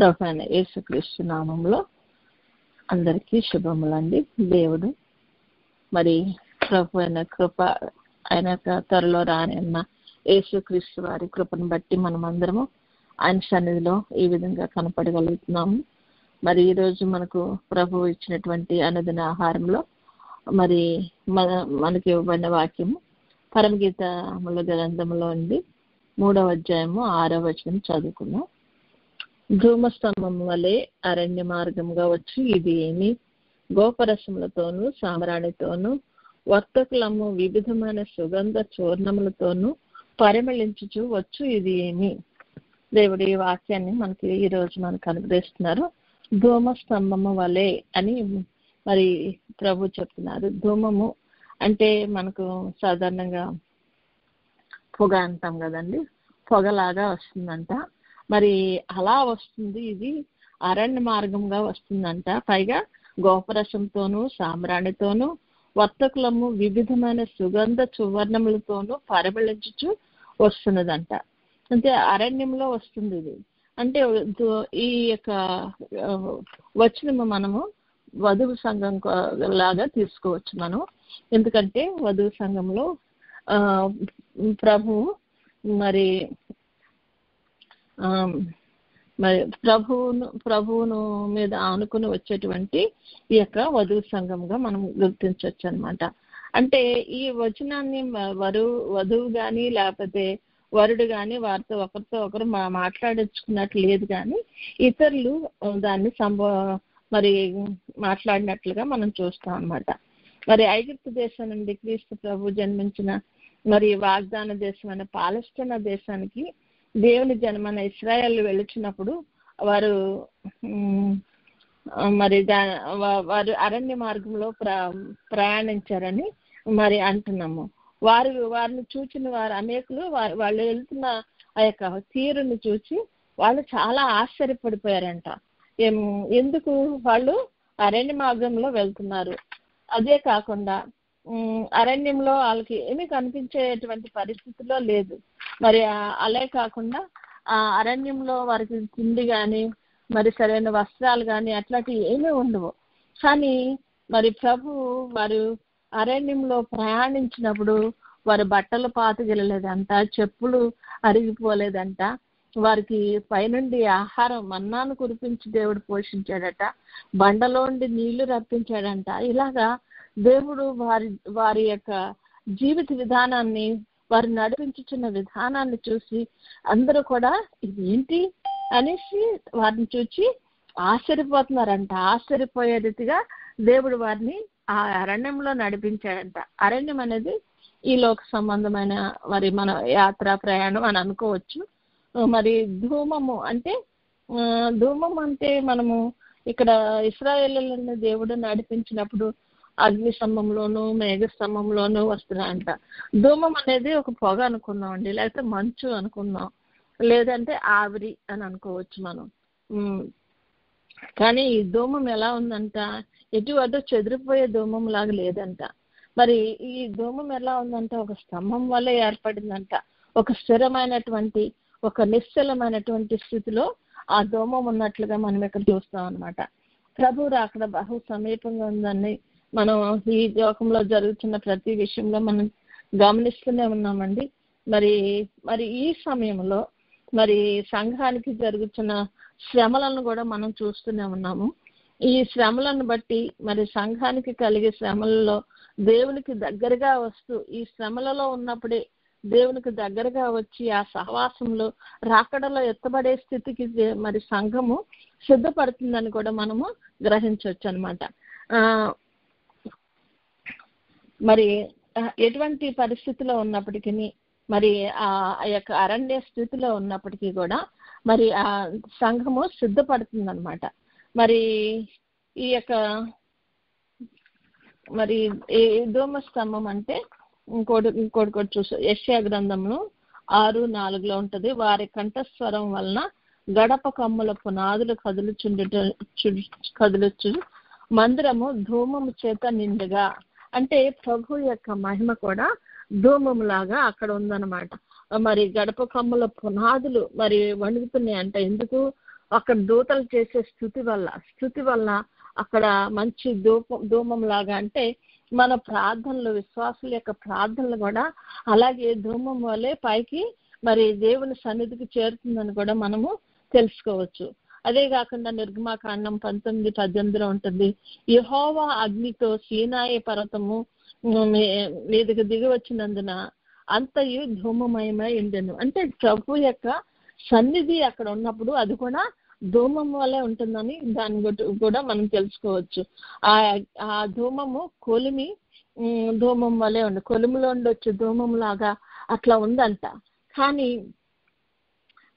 ప్రభువైన యేసుక్రీస్తు నామములో అందరికీ శుభములండి. దేవుడు మరి ప్రభువైన కృప ఆయన త్వరలో రానన్న యేసుక్రీస్తు వారి కృపను బట్టి మనమందరము ఆయన సన్నిధిలో ఈ విధంగా కనపడగలుగుతున్నాము. మరి ఈరోజు మనకు ప్రభువు ఇచ్చినటువంటి అనుదిన ఆహారంలో మరి మనకి ఇవ్వబడిన వాక్యము పరమగీతముల గ్రంథంలో ఉంది 3వ అధ్యాయము 6వ వచనం చదువుకున్నాం. ధూమస్తంభం వలె అరణ్య మార్గంగా వచ్చి ఇది ఏమి, గోపరసములతోనూ సాంబ్రాణితోనూ వర్తకులము వివిధమైన సుగంధ చూర్ణములతోనూ పరిమళించుచు వచ్చు ఇది ఏమి. దేవుడి వాక్యాన్ని మనకి ఈరోజు మనకు అనుగ్రహిస్తున్నారు. ధూమస్తంభము వలె అని మరి ప్రభు చెప్తున్నారు. ధూమము అంటే మనకు సాధారణంగా పొగ అంటాం కదండి, పొగలాగా వస్తుందంట. మరి అలా వస్తుంది, ఇది అరణ్య మార్గంగా వస్తుందంట. పైగా గోపరసంతోనూ సాంబ్రాణితోనూ వర్తకులము వివిధమైన సుగంధ సువర్ణములతోనూ పరిమళించుచు వస్తున్నదంట. అంటే అరణ్యంలో వస్తుంది ఇది. అంటే ఈ యొక్క వచనము మనము వధువు సంఘం లాగా తీసుకోవచ్చు మనం. ఎందుకంటే వధువు సంఘంలో మరి ప్రభువును మీద ఆనుకుని వచ్చేటువంటి ఈ యొక్క వధువు సంఘంగా మనం గుర్తించవచ్చు అనమాట. అంటే ఈ వచనాన్ని వధువు కానీ లేకపోతే వరుడు కానీ వారితో ఒకరితో ఒకరు మాట్లాడించుకున్నట్లు లేదు, కానీ ఇతరులు దాన్ని మరి మాట్లాడినట్లుగా మనం చూస్తాం అన్నమాట. మరి ఐగుప్తు దేశం నుండి క్రీస్తు ప్రభు జన్మించిన మరి వాగ్దాన దేశమైన పాలస్తీనా దేశానికి దేవుని జనమైన ఇశ్రాయేలు వెళుచున్నప్పుడు వారు మరి వారు అరణ్య మార్గంలో ప్రయాణించారని మరి అంటున్నాము. వారిని చూచిన వారు అనేకులు వాళ్ళు వెళ్తున్న ఆ యొక్క తీరుని చూసి వాళ్ళు చాలా ఆశ్చర్యపడిపోయారంట. ఎందుకు వాళ్ళు అరణ్య మార్గంలో వెళ్తున్నారు, అదే కాకుండా అరణ్యంలో వాళ్ళకి ఏమీ కనిపించేటువంటి పరిస్థితిలో లేదు. మరి అలా కాకుండా ఆ అరణ్యంలో వారికి తిండి కానీ మరి సరైన వస్త్రాలు కానీ అట్లాంటివి ఏమీ ఉండవు. కానీ మరి ప్రభు వారు అరణ్యంలో ప్రయాణించినప్పుడు వారి బట్టలు పాతగిలలేదంట, చెప్పులు అరిగిపోలేదంట, వారికి పైనుండి ఆహారం మన్నాను కురిపించి దేవుడు పోషించాడట, బండలోండి నీళ్లు రప్పించాడంట. ఇలాగా దేవుడు వారి యొక్క జీవిత విధానాన్ని, వారు నడిపించుచున్న విధానాన్ని చూసి అందరూ కూడా ఇది ఏంటి అనేసి వారిని చూసి ఆశ్చర్యపోతున్నారంట. ఆశ్చర్యపోయే రీతిగా దేవుడు వారిని ఆ అరణ్యంలో నడిపించాడంట. అరణ్యం అనేది ఈ లోక సంబంధమైన మరి మన యాత్ర ప్రయాణం అని అనుకోవచ్చు. మరి ధూమము అంటే మనము ఇక్కడ ఇశ్రాయేలులను దేవుడు నడిపించినప్పుడు అగ్ని స్తంభంలోను మేఘ స్తంభంలోను వస్తున్నాయంట. ధూమం అనేది ఒక పొగ అనుకున్నాం అండి, లేకపోతే మంచు అనుకున్నాం, లేదంటే ఆవిరి అని అనుకోవచ్చు మనం. కానీ ఈ ధూమం ఎలా ఉందంట, ఎటు చెదిరిపోయే ధూమం లాగా లేదంట. మరి ఈ ధూమం ఎలా ఉందంటే ఒక స్తంభం వల్ల ఏర్పడిందంట. ఒక స్థిరమైనటువంటి ఒక నిశ్చలమైనటువంటి స్థితిలో ఆ ధూమం ఉన్నట్లుగా మనం ఇక్కడ చూస్తాం అనమాట. ప్రభు అక్కడ బహు సమీపంగా ఉందని మనం ఈ లోకంలో జరుగుతున్న ప్రతి విషయంలో మనం గమనిస్తూనే ఉన్నామండి. మరి ఈ సమయంలో మరి సంఘానికి జరుగుతున్న శ్రమలను కూడా మనం చూస్తూనే ఉన్నాము. ఈ శ్రమలను బట్టి మరి సంఘానికి కలిగే శ్రమలలో దేవునికి దగ్గరగా వస్తూ, ఈ శ్రమలలో ఉన్నప్పుడే దేవునికి దగ్గరగా వచ్చి ఆ సహవాసంలో రాకడలో ఎత్తబడే స్థితికి మరి సంఘము సిద్ధపడుతుందని కూడా మనము గ్రహించవచ్చు అనమాట. మరి ఎటువంటి పరిస్థితిలో ఉన్నప్పటికీ, మరి ఆ యొక్క అరణ్య స్థితిలో ఉన్నప్పటికీ కూడా మరి ఆ సంఘము సిద్ధపడుతుంది అనమాట. మరి ఈ యొక్క మరి ధూమ స్తంభం అంటే ఇంకోటి చూసు యెషయా గ్రంథంలో 6:4 ఉంటది. వారి కంఠస్వరం వలన గడప కమ్ముల పునాదులు కదులుచు మందిరము ధూమము చేత నిండుగా. అంటే ప్రభు యొక్క మహిమ కూడా ధూమము లాగా అక్కడ ఉందన్నమాట. మరి గడప కమ్ముల పునాదులు మరి వణుకుతున్నాయి అంట. ఎందుకు? అక్కడ దూతలు చేసే స్థుతి వల్ల అక్కడ మంచి ధూమం లాగా, అంటే మన ప్రార్థనలు, విశ్వాసుల యొక్క ప్రార్థనలు కూడా అలాగే ధూమం వల్లే పైకి మరి దేవుని సన్నిధికి చేరుతుందని కూడా మనము తెలుసుకోవచ్చు. అదే కాకుండా నిర్గమాకాండం 19:18 ఉంటుంది, యెహోవా అగ్నితో సీనాయి పర్వతము మీదకి దిగి వచ్చినందున అంతయు ధూమమయమై ఉండెను. అంటే ప్రభు యొక్క సన్నిధి అక్కడ ఉన్నప్పుడు అది కూడా ధూమం వల్లే ఉంటుందని దాని కూడా మనం తెలుసుకోవచ్చు. ఆ ధూమము కొలిమి ధూమం వల్లే ఉంది, కొలిమిలో వచ్చే ధూమం లాగా అట్లా ఉందంట. కానీ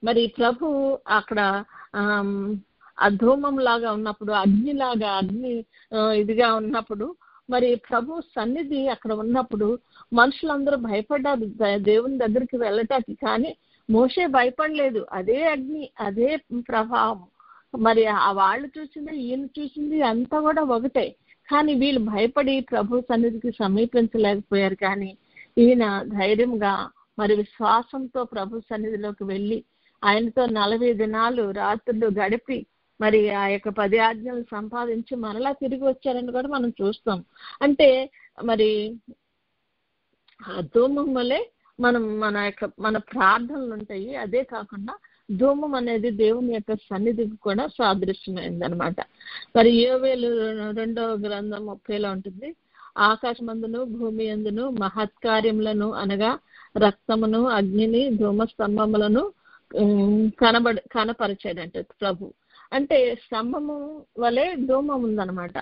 మరి ప్రభు అక్కడ ఆ ధూమం లాగా ఉన్నప్పుడు, అగ్ని ఇదిగా ఉన్నప్పుడు, మరి ప్రభు సన్నిధి అక్కడ ఉన్నప్పుడు మనుషులందరూ భయపడ్డారు దేవుని దగ్గరికి వెళ్ళటానికి. కానీ మోషే భయపడలేదు. అదే అగ్ని, అదే ప్రభావం, మరి ఆ వాళ్ళు చూసింది ఈయన చూసింది అంతా కూడా ఒకటే. కానీ వీళ్ళు భయపడి ప్రభు సన్నిధికి సమీపించలేకపోయారు. కానీ ఈయన ధైర్యంగా మరి విశ్వాసంతో ప్రభు సన్నిధిలోకి వెళ్ళి ఆయనతో 40 దినాలు రాత్రులు గడిపి మరి ఆ యొక్క 10 ఆజ్ఞలు సంపాదించి మరలా తిరిగి వచ్చారని కూడా మనం చూస్తాం. అంటే మరి ఆ ధూమం వల్లే మన ప్రార్థనలు ఉంటాయి. అదే కాకుండా ధూమం అనేది దేవుని యొక్క సన్నిధికి కూడా సాదృశ్యమైంది అనమాట. మరి యోవేలు 2వ గ్రంథం 30లో ఉంటుంది, ఆకాశమందును భూమి యందును మహత్కార్యములను అనగా రక్తమును అగ్నిని ధూమ స్తంభములను కనపరిచాడంట ప్రభు. అంటే స్తంభము వలె ధూమం ఉందన్నమాట.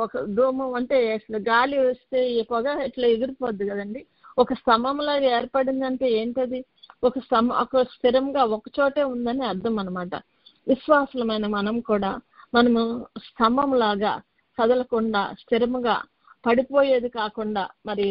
ఒక ధూమం అంటే అసలు గాలి వస్తే ఈ పొగ ఇట్లా ఎగిరిపోద్ది కదండి. ఒక స్తంభంలాగా ఏర్పడిందంటే ఏంటది? ఒక స్థిరంగా ఒక చోటే ఉందని అర్థం అనమాట. విశ్వాసులమైన మనం కూడా మనము స్తంభంలాగా కదలకుండా స్థిరముగా పడిపోయేది కాకుండా మరి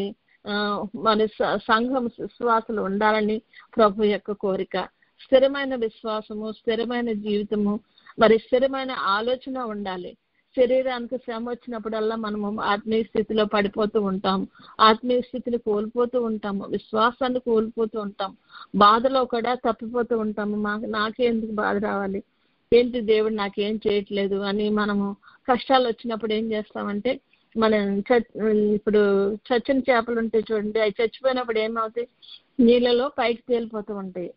మన సంఘం విశ్వాసులు ఉండాలని ప్రభు యొక్క కోరిక. స్థిరమైన విశ్వాసము, స్థిరమైన జీవితము, మరి స్థిరమైన ఆలోచన ఉండాలి. శరీరానికి శ్రమ వచ్చినప్పుడల్లా మనము ఆత్మీయ స్థితిలో పడిపోతూ ఉంటాం, ఆత్మీయ స్థితిని కోల్పోతూ ఉంటాము, విశ్వాసాన్ని కోల్పోతూ ఉంటాం, బాధలో కూడా తప్పిపోతూ ఉంటాము. నాకే ఎందుకు బాధ రావాలి, ఏంటి దేవుడు నాకేం చేయట్లేదు అని మనము కష్టాలు వచ్చినప్పుడు ఏం చేస్తామంటే, మనం ఇప్పుడు చచ్చిన చేపలు ఉంటాయి చూడండి, అవి చచ్చిపోయినప్పుడు ఏమవుతాయి? నీళ్ళలో పైకి తేలిపోతూ ఉంటాయి.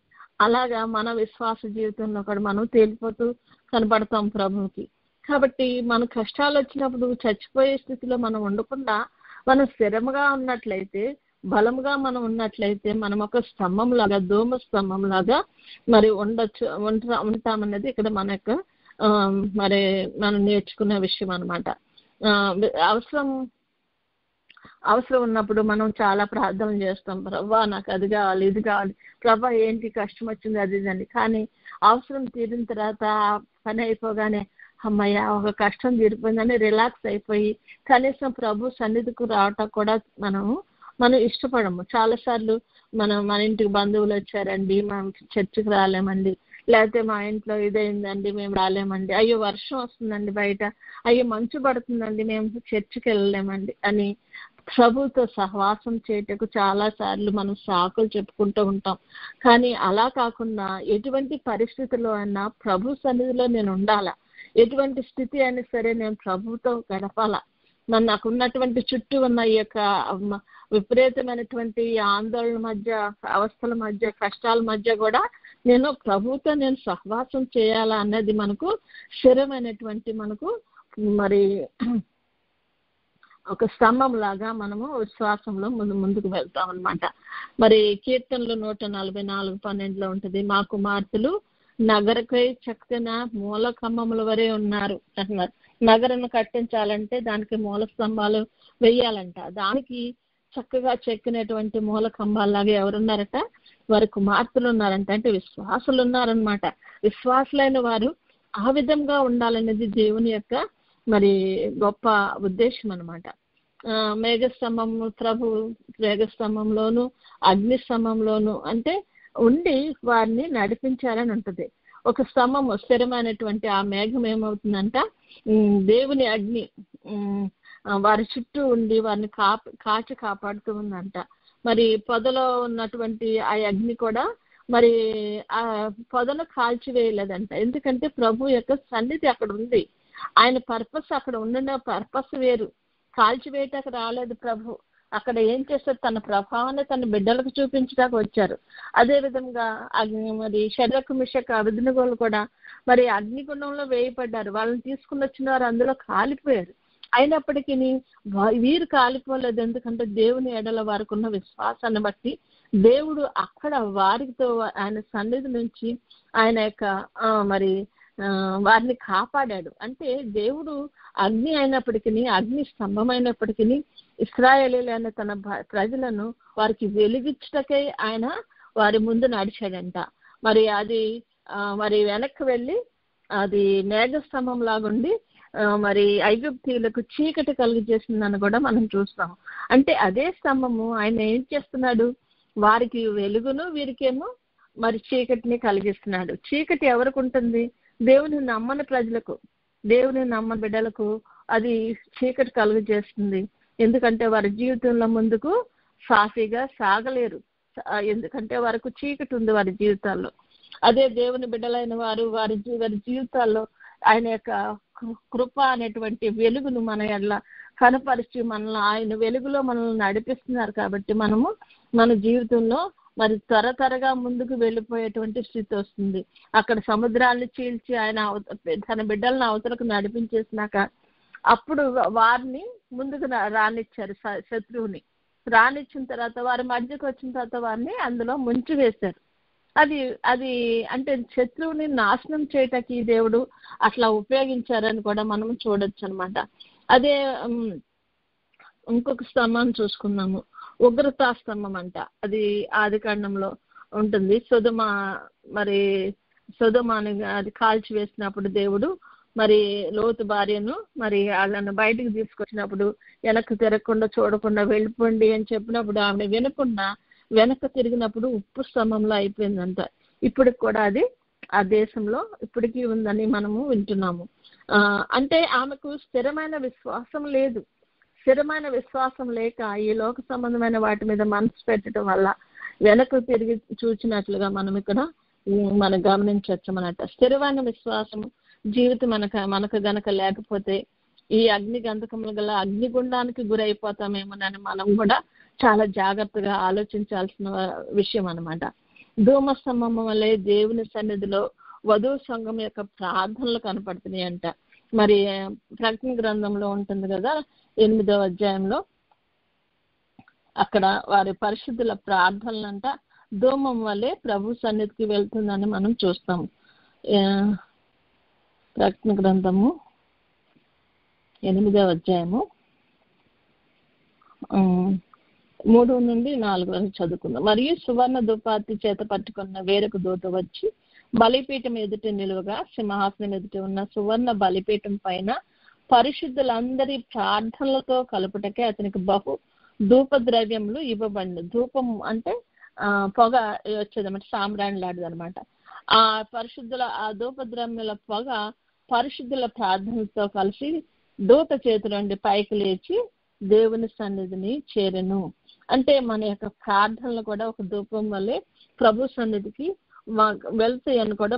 అలాగా మన విశ్వాస జీవితంలో కూడా మనం తేలిపోతూ కనబడతాం ప్రభువుకి. కాబట్టి మన కష్టాలు వచ్చినప్పుడు చచ్చిపోయే స్థితిలో మనం ఉండకుండా మనం స్థిరంగా ఉన్నట్లయితే, బలంగా మనం ఉన్నట్లయితే మనం ఒక స్తంభం లాగా, ధూమ స్తంభం లాగా మరి ఉంటామన్నది ఇక్కడ మన యొక్క మరి మనం నేర్చుకునే విషయం అనమాట. అవసరం ఉన్నప్పుడు మనం చాలా ప్రార్థనలు చేస్తాం, ప్రభా నాకు అది కావాలి, ఇది కావాలి, ప్రభా ఏంటి కష్టం వచ్చింది, అది ఇదండి. కానీ అవసరం తీరిన తర్వాత పని అయిపోగానే అమ్మయ్య ఒక కష్టం తీరిపోయిందని రిలాక్స్ అయిపోయి కనీసం ప్రభు సన్నిధికి రావటం కూడా మనం ఇష్టపడము. చాలాసార్లు మన ఇంటికి బంధువులు వచ్చారండి, మనం చర్చికి రాలేమండి, లేకపోతే మా ఇంట్లో ఇదైందండి మేము రాలేమండి, అయ్యో వర్షం వస్తుందండి బయట, అయ్యో మంచు పడుతుందండి మేము చర్చికి వెళ్ళలేమండి అని ప్రభుతో సహవాసం చేయటకు చాలాసార్లు మనం సాకులు చెప్పుకుంటూ ఉంటాం. కానీ అలా కాకుండా ఎటువంటి పరిస్థితుల్లో అయినా ప్రభు సన్నిధిలో నేను ఉండాలా, ఎటువంటి స్థితి అయినా సరే నేను ప్రభుతో గడపాలా. నాకు ఉన్నటువంటి చుట్టూ ఉన్న ఈ యొక్క విపరీతమైనటువంటి ఆందోళన మధ్య, అవస్థల మధ్య, కష్టాల మధ్య కూడా నేను ప్రభుతో నేను సహవాసం చేయాలా అన్నది మనకు స్థిరమైనటువంటి మనకు మరి ఒక స్తంభం లాగా మనము విశ్వాసంలో ముందుకు వెళ్తాం అనమాట. మరి కీర్తనలు 144:12 ఉంటుంది, మా కుమార్తెలు నగరకై చక్కన మూల కమ్మముల వరే ఉన్నారు అంటున్నారు. నగరను కట్టించాలంటే దానికి మూల స్తంభాలు వేయాలంట. దానికి చక్కగా చెక్కినటువంటి మూల కంబాల్లాగా ఎవరున్నారట? వారి కుమార్తెలు ఉన్నారంట. అంటే విశ్వాసులు ఉన్నారనమాట. విశ్వాసులైన వారు ఆ విధంగా ఉండాలనేది దేవుని యొక్క మరి గొప్ప ఉద్దేశం అనమాట. మేఘస్తంభము, ప్రభు మేఘస్తంభంలోను అగ్ని స్తంభంలోను అంటే ఉండి వారిని నడిపించాలని ఉంటుంది. ఒక స్తంభము స్థిరమైనటువంటి ఆ మేఘం ఏమవుతుందంట, దేవుని అగ్ని వారి చుట్టూ ఉండి వారిని కాచి కాపాడుతూ ఉందంట. మరి పొదలో ఉన్నటువంటి ఆ అగ్ని కూడా మరి ఆ పొదను కాల్చివేయలేదంట. ఎందుకంటే ప్రభు యొక్క సన్నిధి అక్కడ ఉంది. ఆయన పర్పస్ అక్కడ ఉండిన పర్పస్ వేరు. కాల్చివేయటానికి రాలేదు ప్రభు. అక్కడ ఏం చేస్తారు, తన ప్రభావాన్ని తన బిడ్డలకు చూపించడానికి వచ్చారు. అదే విధంగా మరి షడ్రకు మిషక్ అబేద్నెగోలు కూడా మరి అగ్నిగుండంలో వేయబడ్డారు. వాళ్ళని తీసుకుని వచ్చిన వారు అందులో కాలిపోయారు. అయినప్పటికీ వీరు కాలిపోలేదు. ఎందుకంటే దేవుని ఎడల వారికి ఉన్న విశ్వాసాన్ని బట్టి దేవుడు అక్కడ వారితో ఆయన సన్నిధి నుంచి ఆయన యొక్క మరి వారిని కాపాడాడు. అంటే దేవుడు అగ్ని అయినప్పటికీ, అగ్ని స్తంభమైనప్పటికీ ఇశ్రాయేలీయులైన తన ప్రజలను వారికి వెలిగించటకై ఆయన వారి ముందు నడిచాడంట. మరి అది మరి వెనక్కి వెళ్ళి అది మేఘస్తంభం లాగుండి మరి ఐగుప్తీయులకు చీకటి కలుగజేసిందని కూడా మనం చూస్తాం. అంటే అదే స్తంభము ఆయన ఏం చేస్తున్నాడు, వారికి వెలుగును వీరికేమో మరి చీకటిని కలిగిస్తున్నాడు. చీకటి ఎవరికి ఉంటుంది? దేవుని నమ్మని ప్రజలకు, దేవుని నమ్మని బిడ్డలకు అది చీకటి కలుగజేస్తుంది. ఎందుకంటే వారి జీవితంలో ముందుకు సాఫీగా సాగలేరు. ఎందుకంటే వారికి చీకటి ఉంది వారి జీవితాల్లో. అదే దేవుని బిడ్డలైన వారు వారి జీవితాల్లో ఆయన యొక్క కృప అనేటువంటి వెలుగును మన ఎడల కనపరిచి మనల్ని ఆయన వెలుగులో మనల్ని నడిపిస్తున్నారు. కాబట్టి మనము మన జీవితంలో మరి త్వరగా ముందుకు వెళ్ళిపోయేటువంటి స్థితి వస్తుంది. అక్కడ సముద్రాన్ని చీల్చి ఆయన తన బిడ్డలను అవతలకు నడిపించేసినాక అప్పుడు వారిని ముందుకు రానిచ్చారు. శత్రువుని రానిచ్చిన తర్వాత వారి మధ్యకు వచ్చిన తర్వాత వారిని అందులో ముంచి వేశారు. అది అంటే శత్రువుని నాశనం చేయటానికి దేవుడు అట్లా ఉపయోగించారని కూడా మనం చూడొచ్చు అనమాట. అదే ఇంకొక స్తంభం చూసుకున్నాము, ఉగ్రతా స్తంభం అంట. అది ఆదికాండంలో ఉంటుంది. సొదొమని అది కాల్చి వేసినప్పుడు దేవుడు మరి లోతు భార్యను మరి వాళ్ళను బయటికి తీసుకొచ్చినప్పుడు వెనక్కి తిరగకుండా చూడకుండా వెళ్ళిపోండి అని చెప్పినప్పుడు ఆమె వినకుండా వెనక్కి తిరిగినప్పుడు ఉప్పు స్తంభంలో అయిపోయిందంట. ఇప్పటికి కూడా అది ఆ దేశంలో ఇప్పటికీ ఉందని మనము వింటున్నాము. అంటే ఆమెకు స్థిరమైన విశ్వాసం లేదు. స్థిరమైన విశ్వాసం లేక ఈ లోక సంబంధమైన వాటి మీద మనసు పెట్టడం వల్ల వెనక్కు తిరిగి చూచినట్లుగా మనం ఇక్కడ మనం గమనించవచ్చు అన్నమాట. స్థిరమైన విశ్వాసం జీవితం మనకు గనక లేకపోతే ఈ అగ్ని గంధకములు గల అగ్నిగుండానికి గురైపోతామేమోనని మనం కూడా చాలా జాగ్రత్తగా ఆలోచించాల్సిన విషయం అన్నమాట. ధూమస్తంభం వల్లే దేవుని సన్నిధిలో వధువు సంఘం యొక్క ప్రార్థనలు కనపడుతున్నాయి అంట. మరి ప్రకటన గ్రంథంలో ఉంటుంది కదా 8వ అధ్యాయంలో, అక్కడ వారి పరిశుద్ధుల ప్రార్థనలంట ధూమం వల్లే ప్రభు సన్నిధికి వెళ్తుందని మనం చూస్తాము. ప్రకటన గ్రంథము 8వ అధ్యాయము 3 నుండి 4 వరకు చదువుకుందాం. మరియు సువర్ణ ధూపార్తి చేత పట్టుకున్న వేరొక దూత వచ్చి బలిపీఠం ఎదుట నిలువగా సింహాసనం ఎదుట ఉన్న సువర్ణ బలిపీఠం పైన పరిశుద్ధులందరి ప్రార్థనలతో కలుపుటకే అతనికి బహు ధూప ద్రవ్యములు ఇవ్వబడింది. ధూపం అంటే పొగ వచ్చేదన్నమాట, సాంబ్రాణి లాంటిది అనమాట. ఆ పరిశుద్ధుల ఆ ధూప ద్రవ్యముల పొగ పరిశుద్ధుల ప్రార్థనలతో కలిసి దూత చేతుల నుండి పైకి లేచి దేవుని సన్నిధిని చేరెను. అంటే మన యొక్క ప్రార్థనలు కూడా ఒక ధూపం వల్లే ప్రభు సన్నిధికి వెళ్తాయి అని కూడా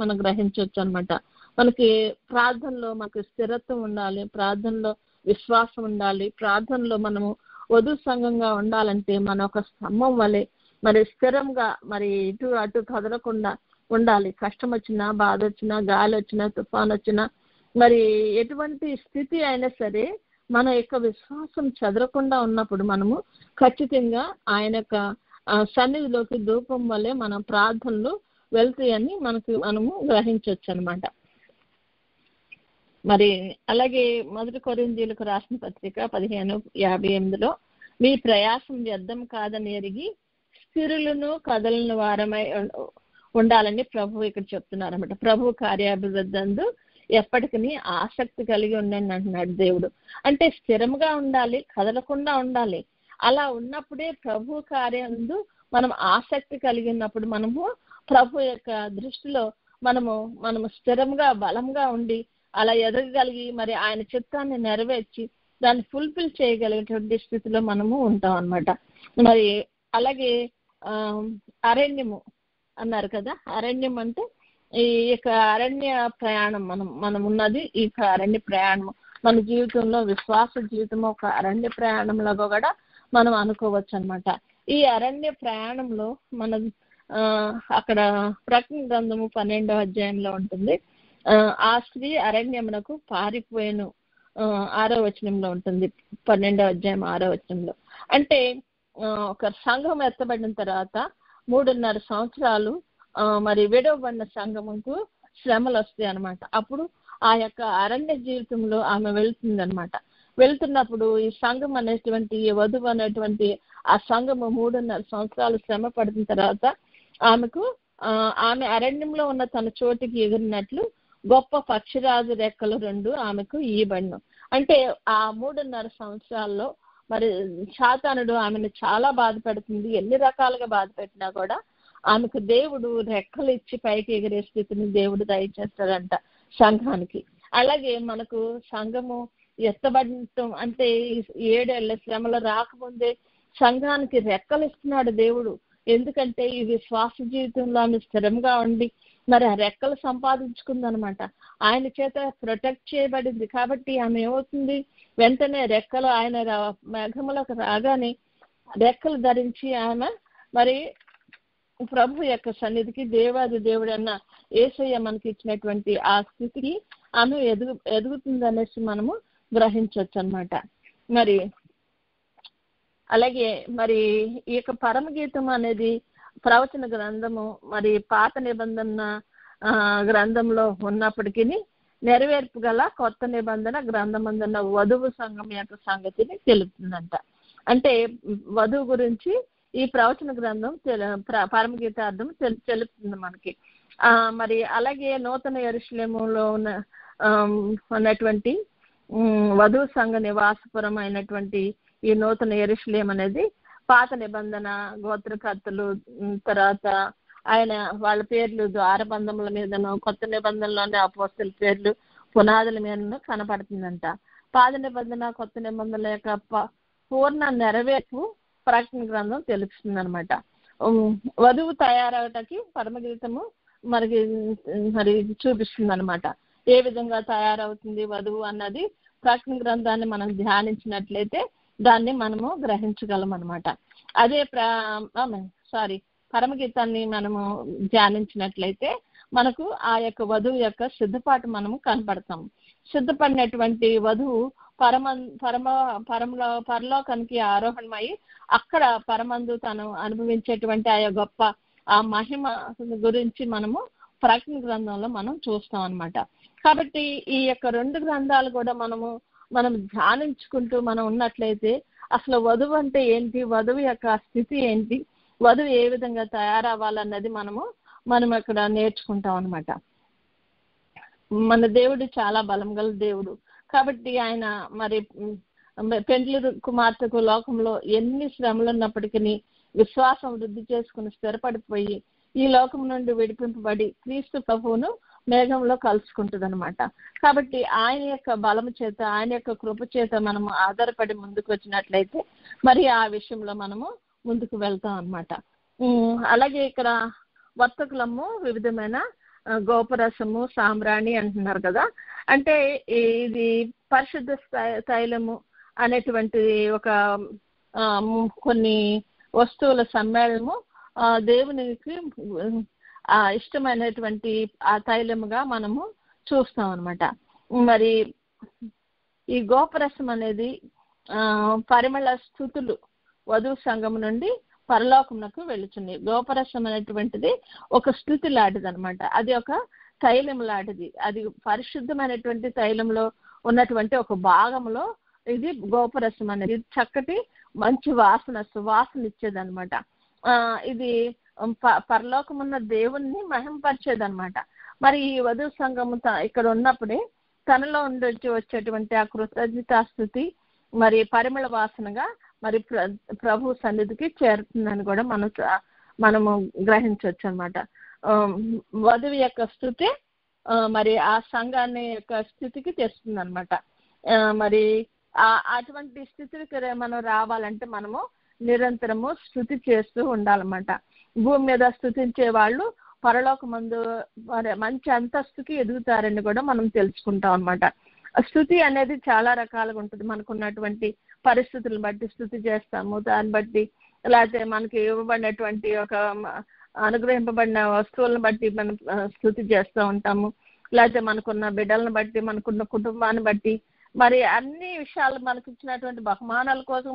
మనం గ్రహించవచ్చు అనమాట. మనకి ప్రార్థనలో మనకు స్థిరత్వం ఉండాలి, ప్రార్థనలో విశ్వాసం ఉండాలి, ప్రార్థనలో మనము వధు సంఘంగా ఉండాలంటే మన ఒక స్తంభం వల్లే మరి స్థిరంగా మరి ఇటు అటు కదలకుండా ఉండాలి. కష్టం వచ్చినా, బాధ వచ్చినా, గాలి వచ్చినా, తుఫాన్ వచ్చినా, మరి ఎటువంటి స్థితి అయినా సరే మన యొక్క విశ్వాసం చెదరకుండా ఉన్నప్పుడు మనము ఖచ్చితంగా ఆయన యొక్క సన్నిధిలోకి ధూపం వల్లే మన ప్రార్థనలు వెళ్తాయని మనము గ్రహించవచ్చు అనమాట. మరి అలాగే 1 కొరింథీయులకు రాసిన పత్రిక 15:58లో మీ ప్రయాసం వ్యర్థం కాదని ఎరిగి స్థిరులను కదలను వారమై ఉండాలని ప్రభు ఇక్కడ చెప్తున్నారు అనమాట. ప్రభు కార్యాభివృద్ధి ఎప్పటికీ ఆసక్తి కలిగి ఉండండి అంటున్నాడు దేవుడు. అంటే స్థిరంగా ఉండాలి, కదలకుండా ఉండాలి. అలా ఉన్నప్పుడే ప్రభు కార్యందు మనం ఆసక్తి కలిగి ఉన్నప్పుడు మనము ప్రభు యొక్క దృష్టిలో మనము స్థిరంగా బలంగా ఉండి అలా ఎదగగలిగి మరి ఆయన చిత్తాన్ని నెరవేర్చి దాన్ని ఫుల్ఫిల్ చేయగలిగేటువంటి స్థితిలో మనము ఉంటాం అన్నమాట. మరి అలాగే అన్నారు కదా. అరణ్యం అంటే ఈ యొక్క అరణ్య ప్రయాణం, మనం ఉన్నది ఈ అరణ్య ప్రయాణం. మన జీవితంలో విశ్వాస జీవితం ఒక అరణ్య ప్రయాణంలాగా కూడా మనం అనుకోవచ్చు అనమాట. ఈ అరణ్య ప్రయాణంలో మన అక్కడ ప్రకటన గ్రంథము 12వ అధ్యాయంలో ఉంటుంది. ఆ స్త్రీ అరణ్యమునకు పారిపోయేను 6వ వచనంలో ఉంటుంది. 12వ అధ్యాయం 6వ వచనంలో. అంటే ఒక సంఘం ఎత్తబడిన తర్వాత 3.5 సంవత్సరాలు మరి విడవబడిన సంఘముకు శ్రమలు వస్తాయి అనమాట. అప్పుడు ఆ యొక్క అరణ్య జీవితంలో ఆమె వెళ్తుంది అనమాట. వెళ్తున్నప్పుడు ఈ సంఘం అనేటువంటి వధువు అనేటువంటి ఆ సంఘము 3.5 సంవత్సరాలు శ్రమ పడిన తర్వాత ఆమె అరణ్యంలో ఉన్న తన చోటికి ఎగిరినట్లు గొప్ప పక్షిరాజు రెక్కలు 2 ఆమెకు ఇయ్యబడిను. అంటే ఆ 3.5 సంవత్సరాల్లో మరి సాతానుడు ఆమెను చాలా బాధ పెడుతుంది. ఎన్ని రకాలుగా బాధ పెట్టినా కూడా ఆమెకు దేవుడు రెక్కలు ఇచ్చి పైకి ఎగిరే స్థితిని దేవుడు దయచేస్తాడంట సంఘానికి. అలాగే మనకు సంఘము ఎత్తబడటం అంటే 7 ఏళ్ల శ్రమలు రాకముందే సంఘానికి రెక్కలు ఇస్తున్నాడు దేవుడు. ఎందుకంటే ఈ విశ్వాస జీవితంలో ఆమె స్థిరంగా ఉండి మరి ఆ రెక్కలు సంపాదించుకుందనమాట. ఆయన చేత ప్రొటెక్ట్ చేయబడింది కాబట్టి ఆమె ఏమవుతుంది, వెంటనే రెక్కలు ఆయన మేఘములకు రాగానే రెక్కలు ధరించి ఆమె మరి ప్రభు యొక్క సన్నిధికి దేవాది దేవుడన్న యేసయ్య మనకి ఇచ్చినటువంటి ఆ స్థితికి ఆమె ఎదుగుతుంది అనేసి మనము గ్రహించవచ్చు అనమాట. మరి అలాగే మరి ఈ యొక్క పరమగీతం అనేది ప్రవచన గ్రంథము మరి పాత నిబంధన గ్రంథంలో ఉన్నప్పటికీ నెరవేర్పు గల కొత్త నిబంధన గ్రంథమందున్న వధువు సంఘం యొక్క సంగతిని తెలుపుతుందంట. అంటే వధువు గురించి ఈ ప్రవచన గ్రంథం పరమగీతార్థం తెలుపుతుంది మనకి. మరి అలాగే నూతన యెరూషలేములో ఉన్నటువంటి వధువు సంఘ నివాసపురం అయినటువంటి ఈ నూతన యెరూషలేం అనేది పాత నిబంధన గోత్రకర్తలు తర్వాత ఆయన వాళ్ళ పేర్లు ద్వారబంధముల మీదను, కొత్త నిబంధనలోని అపోస్తల పేర్లు పునాదుల మీదను కనపడుతుందంట. పాత నిబంధన కొత్త నిబంధనల యొక్క పూర్ణ నెరవేర్పు ప్రకటన గ్రంథం తెలుస్తుంది అనమాట. వధువు తయారవటానికి పరమగీతము మరి చూపిస్తుంది అనమాట. ఏ విధంగా తయారవుతుంది వధువు అన్నది ప్రకటన గ్రంథాన్ని మనం ధ్యానించినట్లయితే దాన్ని మనము గ్రహించగలం అనమాట. అదే పరమగీతాన్ని మనము ధ్యానించినట్లయితే మనకు ఆ యొక్క వధువు యొక్క సిద్ధపాటు మనము కనపడతాం. సిద్ధపడినటువంటి వధువు పరలోకానికి ఆరోహణమై అక్కడ పరమందు తను అనుభవించేటువంటి ఆ గొప్ప ఆ మహిమ గురించి మనము ప్రకటన గ్రంథంలో మనం చూస్తాం అనమాట. కాబట్టి ఈ యొక్క 2 గ్రంథాలు కూడా మనం ధ్యానించుకుంటూ మనం ఉన్నట్లయితే అసలు వధువు అంటే ఏంటి, వధువు యొక్క స్థితి ఏంటి, వధువు ఏ విధంగా తయారవ్వాలన్నది మనం అక్కడ నేర్చుకుంటాం అనమాట. మన దేవుడు చాలా బలం గల దేవుడు కాబట్టి ఆయన మరి పెండ్లి కుమార్తెకు లోకంలో ఎన్ని శ్రమలు ఉన్నప్పటికీ విశ్వాసం వృద్ధి చేసుకుని స్థిరపడిపోయి ఈ లోకం నుండి విడిపింపబడి క్రీస్తు ప్రభువును మేఘంలో కలుసుకుంటుంది అనమాట. కాబట్టి ఆయన యొక్క బలము చేత ఆయన యొక్క కృప చేత మనము ఆధారపడి ముందుకు వచ్చినట్లయితే మరి ఆ విషయంలో మనము ముందుకు వెళ్తాం అనమాట. అలాగే ఇక్కడ వర్తకులము వివిధమైన గోపరసము సాంబ్రాణి అంటున్నారు కదా. అంటే ఇది పరిశుద్ధ తైలము అనేటువంటి ఒక కొన్ని వస్తువుల సమ్మేళనము దేవునికి ఇష్టమైనటువంటి ఆ తైలముగా మనము చూస్తాం అనమాట. మరి ఈ గోపరసం అనేది పరిమళ స్థుతులు వధువు సంఘం నుండి పరలోకమునకు వెళుచున్నాయి. గోపరసం అనేటువంటిది ఒక స్థుతి లాంటిది అనమాట. అది ఒక తైలం లాంటిది. అది పరిశుద్ధమైనటువంటి తైలంలో ఉన్నటువంటి ఒక భాగంలో ఇది గోపరసం అనేది చక్కటి మంచి సువాసన ఇచ్చేది అనమాట. ఇది పరలోకమున్న దేవుణ్ణి మహింపరిచేదనమాట. మరి ఈ వధువు సంఘము ఇక్కడ ఉన్నప్పుడే తనలో ఉండి వచ్చేటువంటి ఆ కృతజ్ఞతాస్తుతి మరి పరిమళ వాసనగా మరి ప్రభు సన్నిధికి చేరుతుందని కూడా మనము గ్రహించవచ్చు అనమాట. వధువు యొక్క స్థుతి మరి ఆ సంఘాన్ని యొక్క స్థితికి తెస్తుంది అనమాట. మరి అటువంటి స్థితికి మనం రావాలంటే మనము నిరంతరము స్థుతి చేస్తూ ఉండాలన్నమాట. భూమి మీద స్తుతించే వాళ్ళు పరలోకమందు మంచి అంతస్తుకి ఎదుగుతారని కూడా మనం తెలుసుకుంటాం అన్నమాట. స్తుతి అనేది చాలా రకాలుగా ఉంటుంది. మనకున్నటువంటి పరిస్థితులను బట్టి స్తుతి చేస్తాము, దాన్ని బట్టి లేకపోతే మనకి ఇవ్వబడినటువంటి ఒక అనుగ్రహింపబడిన వస్తువులను బట్టి మనం స్తుతి చేస్తూ ఉంటాము, లేకపోతే మనకున్న బిడ్డలను బట్టి, మనకున్న కుటుంబాన్ని బట్టి, మరి అన్ని విషయాలు మనకు ఇచ్చినటువంటి బహుమానాల కోసం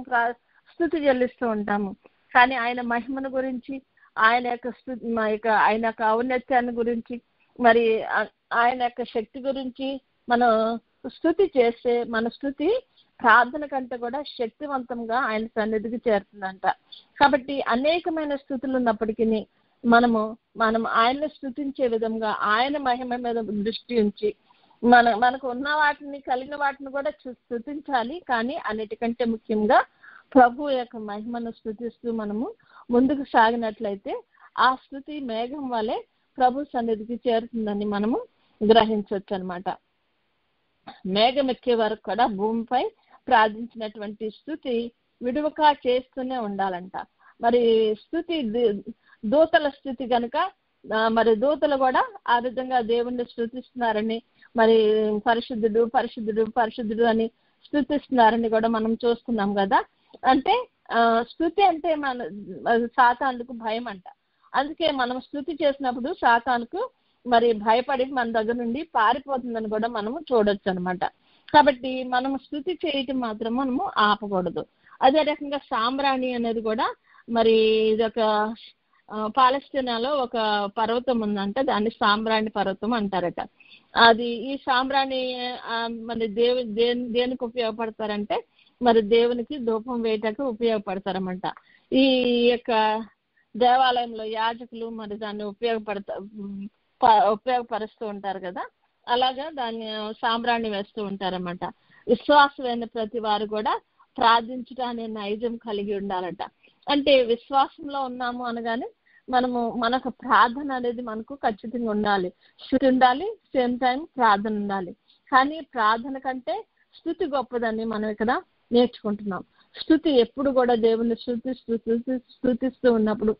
స్తుతి చెల్లిస్తూ ఉంటాము. కానీ ఆయన మహిమను గురించి, ఆయన యొక్క ఔన్నత్యాన్ని గురించి, మరి ఆయన యొక్క శక్తి గురించి మనం స్తుతి చేస్తే మన స్తుతి ప్రార్థన కంటే కూడా శక్తివంతంగా ఆయన సన్నిధికి చేరుతుందంట. కాబట్టి అనేకమైన స్థుతులు ఉన్నప్పటికీ మనం ఆయన్ని స్తుతించే విధంగా ఆయన మహిమ మీద దృష్టి ఉంచి మనకు ఉన్న వాటిని, కలిగిన వాటిని కూడా స్తుతించాలి. కానీ అన్నిటికంటే ముఖ్యంగా ప్రభు యొక్క మహిమను స్తుతిస్తూ మనము ముందుకు సాగినట్లయితే ఆ స్తుతి మేఘం వలె ప్రభు సన్నిధికి చేరుతుందని మనము గ్రహించవచ్చు అన్నమాట. మేఘం ఎక్కే వరకు కూడా భూమిపై ప్రార్థించినటువంటి స్తుతి విడువక చేస్తూనే ఉండాలంట. మరి స్తుతి దూతల స్థుతి కనుక మరి దూతలు కూడా ఆ విధంగా దేవుణ్ణి స్తుతిస్తున్నారని, మరి పరిశుద్ధుడు పరిశుద్ధుడు పరిశుద్ధుడు అని స్తుతిస్తున్నారని కూడా మనం చూస్తున్నాం కదా. అంటే స్తుతి అంటే సాతానుకు భయం అంట. అందుకే మనం స్తుతి చేసినప్పుడు సాతానుకు మరి భయపడి మన దగ్గర నుండి పారిపోతుందని కూడా మనము చూడొచ్చు అనమాట. కాబట్టి మనం స్తుతి చేయటం మాత్రం మనము ఆపకూడదు. అదే రకంగా సాంబ్రాణి అనేది కూడా మరి ఇదొక పాలస్తీనాలో ఒక పర్వతం ఉందంట, దాన్ని సాంబ్రాణి పర్వతం అంటారట. అది ఈ సాంబ్రాణి మరి దేనికి ఉపయోగపడతారంటే మరి దేవునికి ధూపం వేయటకు ఉపయోగపడతారన్నమాట. ఈ యొక్క దేవాలయంలో యాజకులు మరి దాన్ని ఉపయోగపరుస్తూ ఉంటారు కదా, అలాగా దాన్ని సాంబ్రాణి వేస్తూ ఉంటారన్నమాట. విశ్వాసమైన ప్రతి వారు కూడా ప్రార్థించడం అనే నైజం కలిగి ఉండాలట. అంటే విశ్వాసంలో ఉన్నాము అనగానే మనకు ప్రార్థన అనేది మనకు ఖచ్చితంగా ఉండాలి, స్తుతి ఉండాలి, సేమ్ టైం ప్రార్థన ఉండాలి. కానీ ప్రార్థన కంటే స్తుతి గొప్పదని మనం ఇక్కడ నేర్చుకుంటున్నాం. స్తుతి ఎప్పుడు కూడా దేవుని స్తుతిస్తూ ఉన్నప్పుడు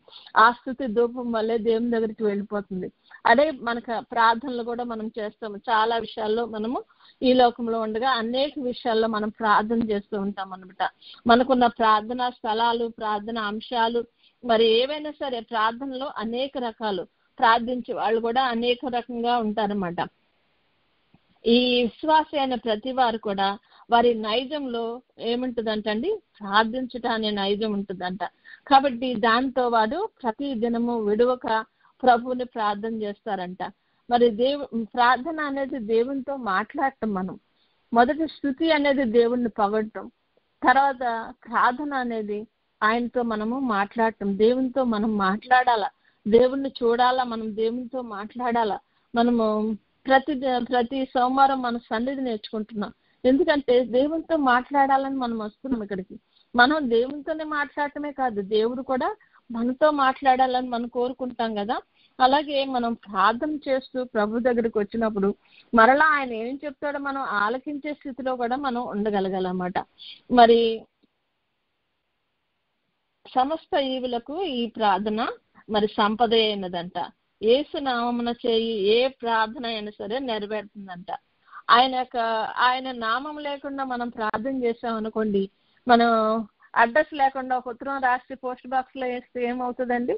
ఆ స్తుతి ధూపం వల్లే దేవుని దగ్గరికి వెళ్ళిపోతుంది. అదే మనకు ప్రార్థనలు కూడా మనం చేస్తాము. చాలా విషయాల్లో మనము ఈ లోకంలో ఉండగా అనేక విషయాల్లో మనం ప్రార్థన చేస్తూ ఉంటాం అన్నమాట. మనకున్న ప్రార్థనా స్థలాలు, ప్రార్థన అంశాలు, మరి ఏవైనా సరే ప్రార్థనలో అనేక రకాలు, ప్రార్థించే వాళ్ళు కూడా అనేక రకంగా ఉంటారన్నమాట. ఈ విశ్వాస అయిన ప్రతి వారు కూడా వారి నైజంలో ఏముంటుందంటండి, ప్రార్థించటం అనే నైజం ఉంటుందంట. కాబట్టి దాంతో వాడు ప్రతి దినము విడువక ప్రభువుని ప్రార్థన చేస్తారంట. మరి ప్రార్థన అనేది దేవునితో మాట్లాడటం. మనం మొదటి స్తుతి అనేది దేవుణ్ణి పొగడటం, తర్వాత ప్రార్థన అనేది ఆయనతో మనము మాట్లాడటం. దేవునితో మనం మాట్లాడాలా, దేవుణ్ణి చూడాలా, మనం దేవునితో మాట్లాడాలా. మనము ప్రతి సోమవారం మన సన్నిధి నేర్చుకుంటున్నాం. ఎందుకంటే దేవునితో మాట్లాడాలని మనం వస్తున్నాం ఇక్కడికి. మనం దేవునితోనే మాట్లాడటమే కాదు, దేవుడు కూడా మనతో మాట్లాడాలని మనం కోరుకుంటాం కదా. అలాగే మనం ప్రార్థన చేస్తూ ప్రభు దగ్గరికి వచ్చినప్పుడు మరలా ఆయన ఏం చెప్తాడో మనం ఆలకించే స్థితిలో కూడా మనం ఉండగలగాలన్నమాట. మరి సమస్త ఈవులకు ఈ ప్రార్థన మరి సంపద అయినదంట. యేసు నామమున చేయి ఏ ప్రార్థన అయినా సరే నెరవేరుతుందంట. ఆయన నామం లేకుండా మనం ప్రార్థన చేసాం అనుకోండి, మనం అడ్రస్ లేకుండా ఒక ఉత్తరం రాసి పోస్ట్ బాక్స్ లో వేస్తే ఏమవుతుందండి,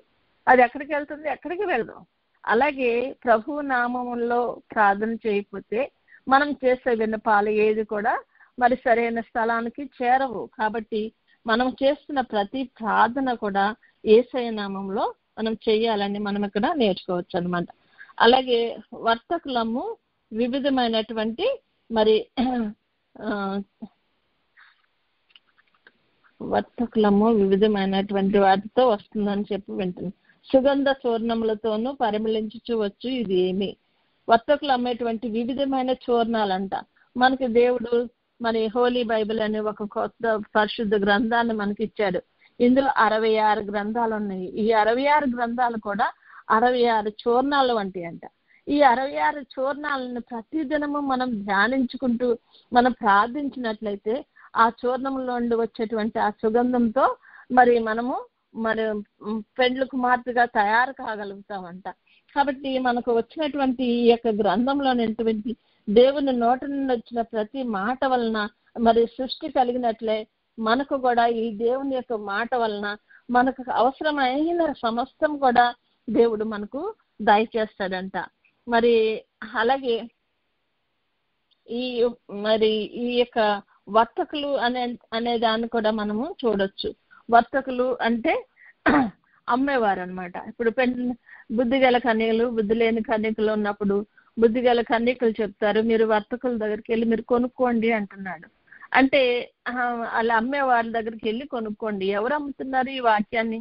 అది ఎక్కడికి వెళ్తుంది, ఎక్కడికి వెళ్దాం. అలాగే ప్రభు నామములో ప్రార్థన చేయకపోతే మనం చేసే విన్నపాలు ఏది కూడా మరి సరైన స్థలానికి చేరవు. కాబట్టి మనం చేస్తున్న ప్రతి ప్రార్థన కూడా యేసయ్య నామంలో మనం చేయాలని మనం ఇక్కడ నేర్చుకోవచ్చు అన్నమాట. అలాగే వర్తకులము వివిధమైనటువంటి మరి వివిధమైనటువంటి వాటితో వస్తుందని చెప్పి వింటుంది. సుగంధ చూర్ణములతోనూ పరిమళించుచు వచ్చు ఇది ఏమి. వర్తకులు అమ్మేటువంటి వివిధమైన చూర్ణాలంట. మనకి దేవుడు మరి హోలీ బైబిల్ అనే ఒక కొత్త పరిశుద్ధ గ్రంథాన్ని మనకి ఇచ్చాడు. ఇందులో 66 గ్రంథాలు ఉన్నాయి. ఈ 66 గ్రంథాలు కూడా 66 చూర్ణాలు వంటి అంట. ఈ 66 చూర్ణాలను ప్రతిదినము మనం ధ్యానించుకుంటూ మనం ప్రార్థించినట్లయితే ఆ చూర్ణంలో నుండి వచ్చేటువంటి ఆ సుగంధంతో మరి మనము మరి పెండ్లు కుమార్తెగా తయారు కాగలుగుతామంట. కాబట్టి మనకు వచ్చినటువంటి ఈ యొక్క గ్రంథంలోనేటువంటి దేవుని నోట నుండి వచ్చిన ప్రతి మాట వలన మరి సృష్టి కలిగినట్లే మనకు కూడా ఈ దేవుని యొక్క మాట వలన మనకు అవసరమైన సమస్తం కూడా దేవుడు మనకు దయచేస్తాడంట. మరి అలాగే ఈ యొక్క వర్తకులు అనే దాన్ని కూడా మనము చూడొచ్చు. వర్తకులు అంటే అమ్మేవారు అనమాట. ఇప్పుడు బుద్ధి గల కన్యకలు, బుద్ధి లేని కన్యకలు ఉన్నప్పుడు బుద్ధి గల కన్యకలు చెప్తారు, మీరు వర్తకుల దగ్గరికి వెళ్ళి మీరు కొనుక్కోండి అంటున్నాడు. అంటే అలా అమ్మే వాళ్ళ దగ్గరికి వెళ్ళి కొనుక్కోండి. ఎవరు అమ్ముతున్నారు ఈ వాక్యాన్ని?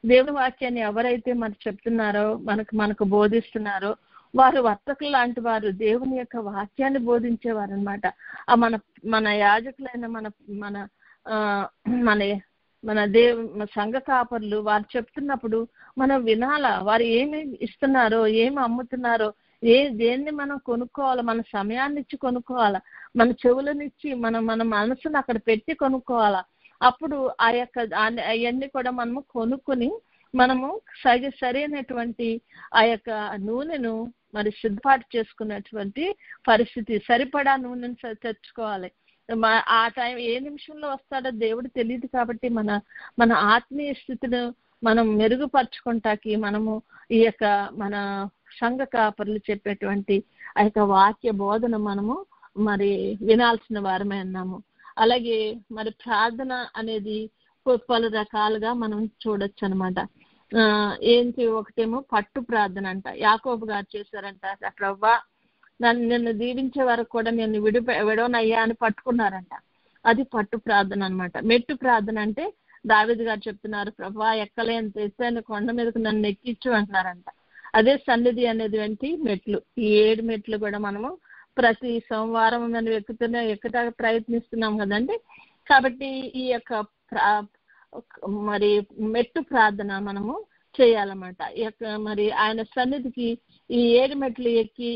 దేవుని వాక్యాన్ని ఎవరైతే మనకు చెప్తున్నారో, మనకు బోధిస్తున్నారో వారు వర్తకులు లాంటి వారు, దేవుని యొక్క వాక్యాన్ని బోధించేవారు అనమాట. మన మన యాజకులైన మన మన మన మన సంఘ కాపర్లు వారు చెప్తున్నప్పుడు మనం వినాలా, వారు ఏమి ఇస్తున్నారో, ఏమి అమ్ముతున్నారో, దేన్ని మనం కొనుక్కోవాలా, మన సమయాన్ని ఇచ్చి కొనుక్కోవాలా, మన చెవులనిచ్చి మన మనసును అక్కడ పెట్టి కొనుక్కోవాలా. అప్పుడు ఆ యొక్క అవన్నీ కూడా మనము కొనుక్కొని మనము సరైనటువంటి ఆ యొక్క నూనెను మరి సిద్ధపాటు చేసుకున్నటువంటి పరిస్థితి, సరిపడా నూనెను తెచ్చుకోవాలి. ఆ టైం ఏ నిమిషంలో వస్తాడో దేవుడు తెలియదు. కాబట్టి మన ఆత్మీయ స్థితిని మనం మెరుగుపరుచుకుంటాకి మనము ఈ యొక్క మన సంఘ కాపరులు చెప్పేటువంటి ఆ యొక్క వాక్య బోధన మనము మరి వినాల్సిన వారమే అన్నాము. అలాగే మరి ప్రార్థన అనేది పలు రకాలుగా మనం చూడొచ్చు అనమాట. ఏంటి, ఒకటేమో పట్టు ప్రార్థన అంట. యాకోబు గారు చేశారంట, ప్రభువా నిన్ను దీవించే వరకు కూడా నేను విడవనయ్యా అని పట్టుకున్నారంట. అది పట్టు ప్రార్థన అనమాట. మెట్టు ప్రార్థన అంటే దావీదు గారు చెప్తున్నారు, ప్రభువా ఎక్కలేని ఎత్తైన కొండ మీదకు నన్ను ఎక్కించు అంటున్నారంట. అదే సన్నిధి అనేది మెట్లు. ఈ 7 మెట్లు కూడా మనము ప్రతి సోమవారం మనం ఎక్కుతానికి ప్రయత్నిస్తున్నాం కదండి. కాబట్టి ఈ యొక్క మరి మెట్టు ప్రార్థన మనము చేయాలన్నమాట. మరి ఆయన సన్నిధికి ఈ 7 మెట్లు ఎక్కి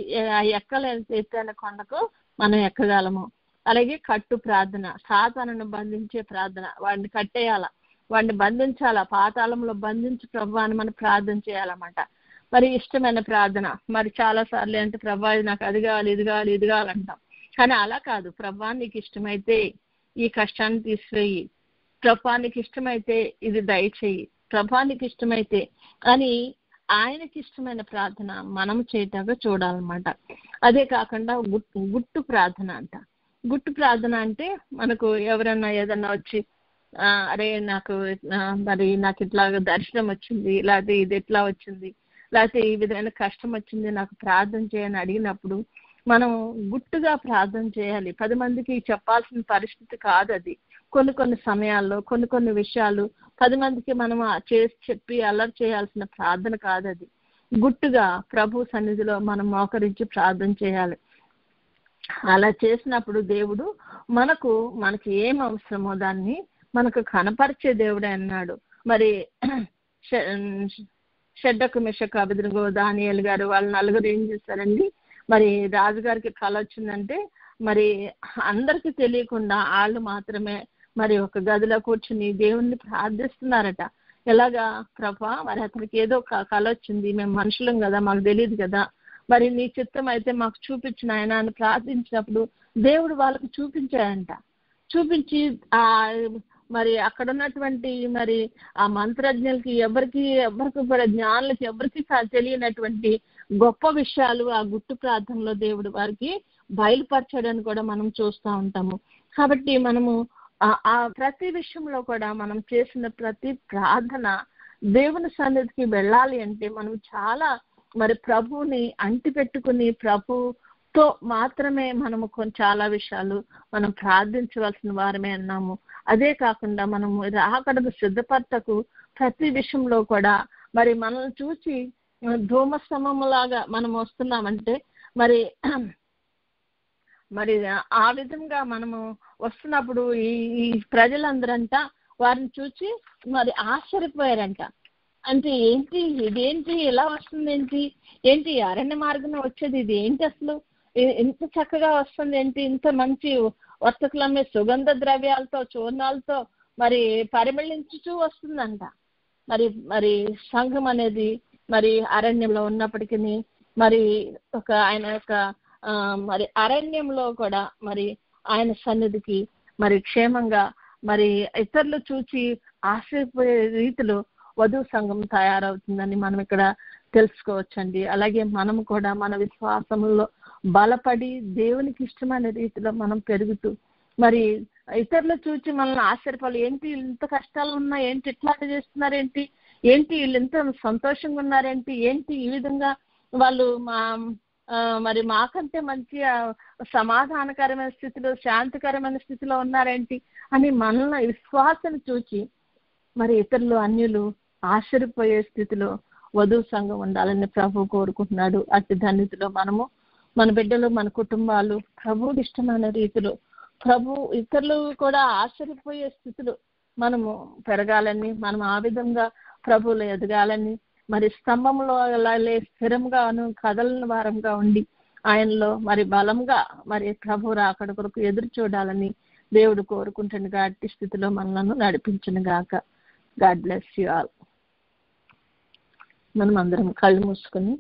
ఎత్తైన కొండకు మనం ఎక్కగలము. అలాగే కట్టు ప్రార్థన, సాతానును బంధించే ప్రార్థన. వాడిని కట్టేయాల, వాడిని బంధించాలా, పాతాళంలో బంధించి ప్రభు అని మనం ప్రార్థన చేయాలన్నమాట. మరి ఇష్టమైన ప్రార్థన, మరి చాలా సార్లు అంటే ప్రభా నాకు అది కావాలి, ఇది కావాలి, ఇది కావాలంటాం. కానీ అలా కాదు. ప్రభా నీకు ఇష్టమైతే ఈ కష్టాన్ని తీసివేయి, ప్రభా నీకు ఇష్టమైతే ఇది దయచేయి, ప్రభా నీకు ఇష్టమైతే అని ఆయనకి ఇష్టమైన ప్రార్థన మనం చేయటాగా చూడాలన్నమాట. అదే కాకుండా గుట్టు ప్రార్థన అంట. గుట్టు ప్రార్థన అంటే మనకు ఎవరన్నా ఏదన్నా వచ్చి అరే నాకు ఇట్లా దర్శనం వచ్చింది, లేకపోతే ఇది ఎట్లా వచ్చింది, లేకపోతే ఈ విధమైన కష్టం వచ్చింది, నాకు ప్రార్థన చేయని అడిగినప్పుడు మనం గుట్టుగా ప్రార్థన చేయాలి. 10 మందికి చెప్పాల్సిన పరిస్థితి కాదు అది. కొన్ని సమయాల్లో కొన్ని విషయాలు 10 మందికి మనం చెప్పి అల్లరి చేయాల్సిన ప్రార్థన కాదు అది. గుట్టుగా ప్రభు సన్నిధిలో మనం మోకరించి ప్రార్థన చేయాలి. అలా చేసినప్పుడు దేవుడు మనకి ఏం అవసరమో దాన్ని మనకు కనపరిచే దేవుడే అన్నాడు. మరి షడ్రకు మెషకు అబేద్నెగో దానియేలు గారు వాళ్ళ 4 ఏం చేశారండి, మరి రాజుగారికి కళ వచ్చిందంటే మరి అందరికి తెలియకుండా వాళ్ళు మాత్రమే మరి ఒక గదిలో కూర్చుని దేవుణ్ణి ప్రార్థిస్తున్నారట. ఎలాగా, ప్రభా మరి అతనికి ఏదో కళ వచ్చింది, మేము మనుషులం కదా, మాకు తెలియదు కదా, మరి నీ చిత్తం అయితే మాకు చూపించిన ఆయన అని ప్రార్థించినప్పుడు దేవుడు వాళ్ళకి చూపించాడంట. చూపించి మరి అక్కడ ఉన్నటువంటి మరి ఆ మంత్రజ్ఞులకి ఎవరికి జ్ఞానులకి ఎవరికి తెలియనటువంటి గొప్ప విషయాలు ఆ గుట్టు ప్రార్థనలో దేవుడు వారికి బయలుపరచడని కూడా మనం చూస్తూ ఉంటాము. కాబట్టి మనము ఆ ప్రతి విషయంలో కూడా మనం చేసిన ప్రతి ప్రార్థన దేవుని సన్నిధికి వెళ్ళాలి అంటే మనం చాలా మరి ప్రభువుని అంటిపెట్టుకుని ప్రభుతో మాత్రమే మనము చాలా విషయాలు మనం ప్రార్థించవలసిన వారమే అన్నాము. అదే కాకుండా మనము రాకడకు సిద్ధపడటకు ప్రతి విషయంలో కూడా మరి మనల్ని చూసి ధూమస్తంభములాగా మనం వస్తున్నామంటే మరి ఆ విధంగా మనము వస్తున్నప్పుడు ఈ ప్రజలందరంతా వారిని చూసి మరి ఆశ్చర్యపోయారంట. అంటే ఇదేంటి ఇలా వస్తుంది, ఏంటి అరణ్య మార్గం వచ్చేది, ఇది ఏంటి అసలు ఇంత చక్కగా వస్తుంది, ఏంటి ఇంత మంచి వర్తకులమ్మే సుగంధ ద్రవ్యాలతో చూర్ణాలతో మరి పరిమళించుతూ వస్తుందంట. మరి మరి సంఘం అనేది మరి అరణ్యంలో ఉన్నప్పటికీ మరి ఆయన యొక్క మరి అరణ్యంలో కూడా మరి ఆయన సన్నిధికి మరి క్షేమంగా మరి ఇతరులు చూచి ఆశ్చర్యపోయే రీతిలో వధువు సంఘం తయారవుతుందని మనం ఇక్కడ తెలుసుకోవచ్చండి. అలాగే మనం కూడా మన విశ్వాసంలో బలపడి దేవునికి ఇష్టమైన రీతిలో మనం పెరుగుతూ మరి ఇతరులు చూచి మనల్ని ఆశ్చర్యపడాలి. ఏంటి ఇంత కష్టాలు ఉన్నా, ఏంటి ఇట్లాంటి చేస్తున్నారేంటి, ఏంటి వీళ్ళు ఎంత సంతోషంగా ఉన్నారేంటి, ఏంటి ఈ విధంగా వాళ్ళు మరి మాకంటే మంచి సమాధానకరమైన స్థితిలో, శాంతికరమైన స్థితిలో ఉన్నారేంటి అని మనల్ని విశ్వాసం చూచి మరి ఇతరులు అన్యులు ఆశ్చర్యపోయే స్థితిలో వధువు సంఘం ఉండాలని ప్రభు కోరుకుంటున్నాడు. అట్టి ధన్యతలో మనము, మన బిడ్డలు, మన కుటుంబాలు ప్రభువుకి ఇష్టమైన రీతిలో ఇతరులు కూడా ఆశ్చర్యపోయే స్థితిలో మనము పెరగాలని, మనం ఆ విధంగా ప్రభువులో ఎదగాలని, మరి స్తంభంలో స్థిరంగాను కదలని వారంగా ఉండి ఆయనలో మరి బలంగా మరి ప్రభు రాకడ కొరకు ఎదురు చూడాలని దేవుడు కోరుకుంటుండగా అట్టి స్థితిలో మనలను నడిపించును గాక. God bless you all. మనం అందరం కళ్ళు మూసుకొని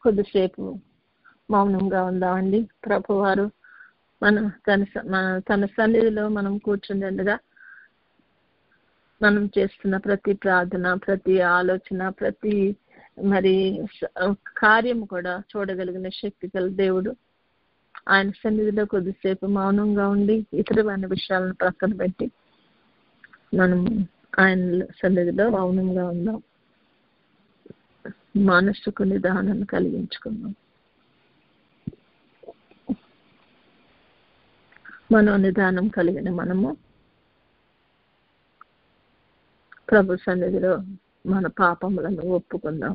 కొద్దిసేపు మౌనంగా ఉందామండి. ప్రభు వారు తన సన్నిధిలో మనం కూర్చుండగా మనం చేస్తున్న ప్రతి ప్రార్థన, ప్రతి ఆలోచన, ప్రతి మరి కార్యం కూడా చూడగలిగిన శక్తి గల దేవుడు. ఆయన సన్నిధిలో కొద్దిసేపు మౌనంగా ఉండి ఇతరమైన విషయాలను ప్రక్కన పెట్టి మనం ఆయన సన్నిధిలో మౌనంగా ఉందాం. మనస్సుకు నిదానం కలిగించుకుందాం. మనోనిదానం కలిగిన మనము ప్రభు సన్నిధిలో మన పాపములను ఒప్పుకుందాం.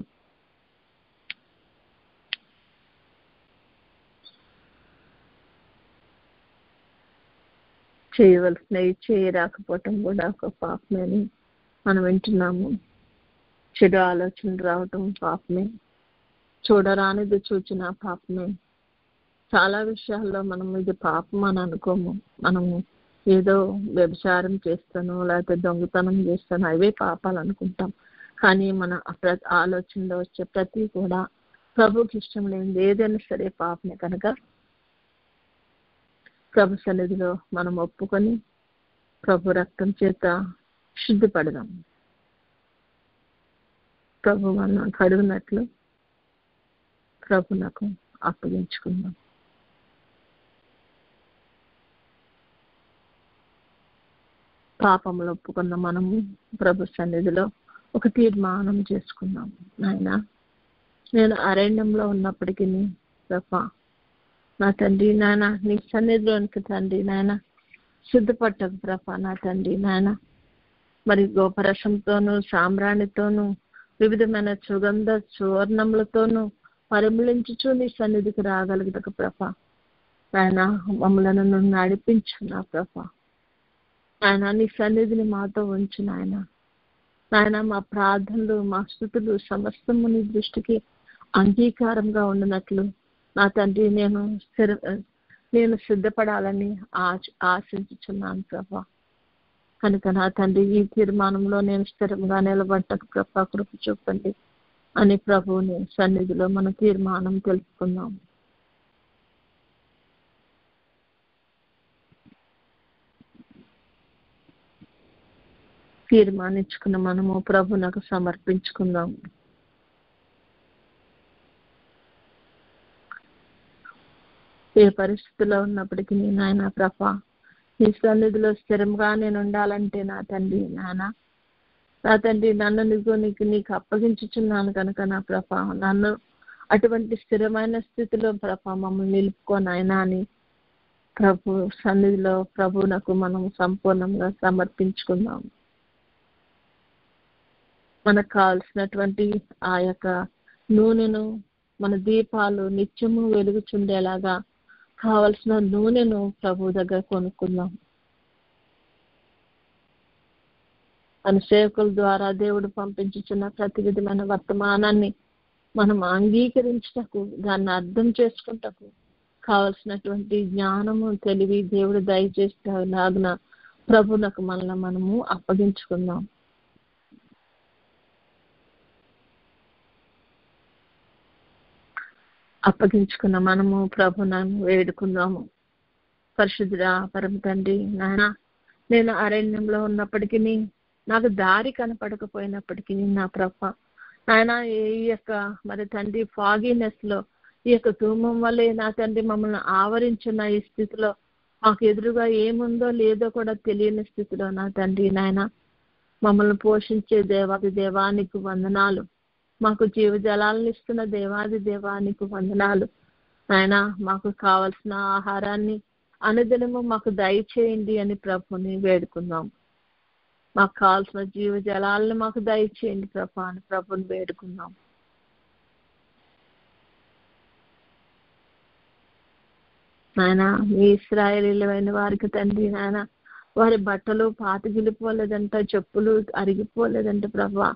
చేయవలసినవి చేయరాకపోవటం కూడా ఒక పాపమని మనం వింటున్నాము. చెడు ఆలోచనలు రావటం పాపమే, చూడరానిది చూచిన పాపమే. చాలా విషయాల్లో మనం ఇది పాపం అని అనుకోము. మనము ఏదో వ్యభిచారం చేస్తాను, లేకపోతే దొంగతనం చేస్తాను, అవే పాపాలు అనుకుంటాం. కానీ మన ఆలోచనలో వచ్చే ప్రతి కూడా ప్రభుకి ఇష్టం లేనిది ఏదైనా సరే పాపమే. కనుక ప్రభు సన్నిధిలో మనం ఒప్పుకొని ప్రభు రక్తం చేత శుద్ధిపడదాం. ప్రభు మనం కడుగునట్లు ప్రభునకు అప్పగించుకుందాం. పాపములు ఒప్పుకున్న మనము ప్రభు సన్నిధిలో ఒక తీర్మానం చేసుకున్నాం. నాయన, నేను అరణ్యంలో ఉన్నప్పటికీ ప్రభా నా తండ్రి నాయన నీ సన్నిధిలోనికి తండ్రి నాయన శుద్ధపట్టకు ప్రభా నా తండ్రి నాయన, మరి గోపరసంతోనూ సాంబ్రాణితోనూ వివిధమైన సుగంధ సువర్ణములతోనూ పరిమళించుచు నీ సన్నిధికి రాగలుగుటకు ప్రభా నాయన మమ్మలను నడిపించు నా ప్రభా. ఆయన నీ సన్నిధిని మాతో ఉంచు నాయన. నాయన మా ప్రార్థనలు, మా స్తుతులు సమస్తము నీ దృష్టికి అంగీకారంగా ఉండినట్లు నా తండ్రి నేను సిద్ధపడాలని ఆశించుచున్నాను ప్రభా. కనుక నా తండ్రి ఈ తీర్మానంలో నేను స్థిరంగా నిలబడ్డకు ప్రభా కృప చూపండి అని ప్రభువుని సన్నిధిలో మన తీర్మానం తెలుసుకుందాం. తీర్మానించుకున్న మనము ప్రభునకు సమర్పించుకుందాం. ఏ పరిస్థితిలో ఉన్నప్పటికీ నాయన ప్రభా నీ సన్నిధిలో స్థిరంగా నేను ఉండాలంటే నా తండ్రి నా తండ్రి నన్ను నీకు అప్పగించుచున్నాను కనుక నా ప్రభా నన్ను అటువంటి స్థిరమైన స్థితిలో ప్రభా మమ్మల్ని నిలుపుకోనాయనా అని ప్రభు సన్నిధిలో ప్రభునకు మనం సంపూర్ణంగా సమర్పించుకుందాం. మనకు కావాల్సినటువంటి ఆ యొక్క నూనెను, మన దీపాలు నిత్యము వెలుగుచుండేలాగా కావలసిన నూనెను ప్రభు దగ్గర కొనుక్కుందాం. మన సేవకుల ద్వారా దేవుడు పంపించుచున్న ప్రతి విధమైన వర్తమానాన్ని మనం అంగీకరించటకు, దాన్ని అర్థం చేసుకుంటకు కావలసినటువంటి జ్ఞానము, తెలివి దేవుడు దయచేసేలాగున ప్రభునకు మనము అప్పగించుకుందాం. అప్పగించుకున్న మనము ప్రభువును వేడుకుందాము. పరిశుద్ధుడా పరమ తండ్రి, నాయన నేను అరణ్యంలో ఉన్నప్పటికీ నాకు దారి కనపడకపోయినప్పటికీ నా ప్రభ నాయన ఈ యొక్క మరి తండ్రి ఫాగినెస్ లో ఈ యొక్క ధూమం వల్లే నా తండ్రి మమ్మల్ని ఆవరించిన ఈ స్థితిలో మాకు ఎదురుగా ఏముందో లేదో కూడా తెలియని స్థితిలో నా తండ్రి నాయన మమ్మల్ని పోషించే దేవాది దేవానికి వందనాలు. మాకు జీవజలాలను ఇస్తున్న దేవాది దేవానికి వందనాలు. నాయన మాకు కావలసిన ఆహారాన్ని అనుదినము మాకు దయచేయండి అని ప్రభుని వేడుకుందాం. మాకు కావాల్సిన జీవజలాలను మాకు దయచేయండి ప్రభు అని ప్రభుని వేడుకుందాం. నాయన మీ ఇశ్రాయేలీయులైన వారికి తండ్రి నాయన వారి బట్టలు పాతగిలిపోలేదంట, చెప్పులు అరిగిపోలేదంట ప్రభా.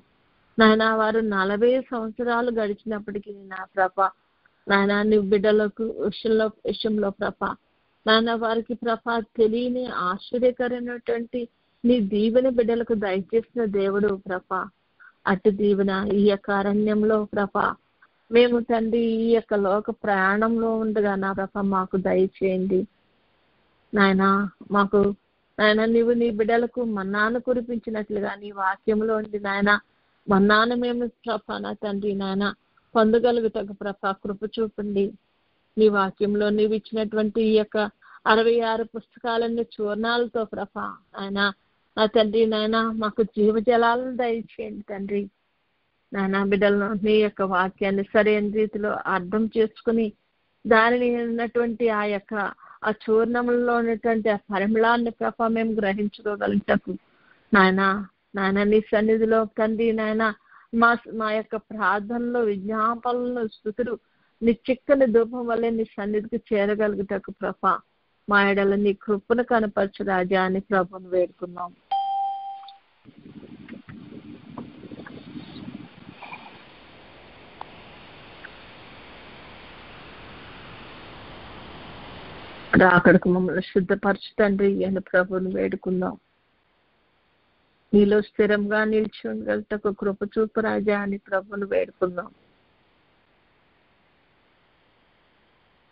నాయన వారు 40 సంవత్సరాలు గడిచినప్పటికీ నా ప్రభ నాయన నీ బిడ్డలకు విషయంలో ప్రభ నాయన వారికి ప్రభ తెలియని ఆశ్చర్యకరమైనటువంటి నీ దీవెన బిడ్డలకు దయచేసిన దేవుడు ప్రభ. అటు దీవెన ఈ యొక్క అరణ్యంలో ప్రభ మేము తండ్రి ఈ యొక్క లోక ప్రయాణంలో ఉండగా నా ప్రభ మాకు దయచేయండి నాయన. మాకు నాయన నీవు నీ బిడ్డలకు మన్నాను కురిపించినట్లుగా నీ వాక్యంలో ఉండి నాయన మన్నాను మేము ప్రభ నా తండ్రి నాయన పొందగలుగుటకు ప్రభ కృప చూపండి. నీ వాక్యంలో నీవు ఇచ్చినటువంటి ఈ యొక్క 66 పుస్తకాలన్నీ చూర్ణాలతో ప్రభ ఆయన నా తండ్రి నాయన మాకు జీవజలాలను దయచేయండి తండ్రి. నాయన బిడ్డలను నీ యొక్క వాక్యాన్ని సరైన రీతిలో అర్థం చేసుకుని దానిని ఉన్నటువంటి ఆ యొక్క ఆ చూర్ణంలో ఉన్నటువంటి ఆ పరిమళాన్ని ప్రభ మేము గ్రహించుకోగలుగుటకు నాయన నీ సన్నిధిలో తండ్రి నాయన మా యొక్క ప్రార్థనలో విజ్ఞాపనలు స్తుతులు నీ చిక్కని ధూపం వల్లే నీ సన్నిధికి చేరగలుగుటకు ప్రభ మా ఎడల నీ కృపను కనపరచు రాజా అని ప్రభుని వేడుకున్నాం. రాకడకు మమ్మల్ని శుద్ధపరచు తండ్రి అని ప్రభుని వేడుకుందాం. నీలో స్థిరంగా నిలిచి ఉండగలుగుటకు కృప చూపు రాజా అని ప్రభుని వేడుకుందాం.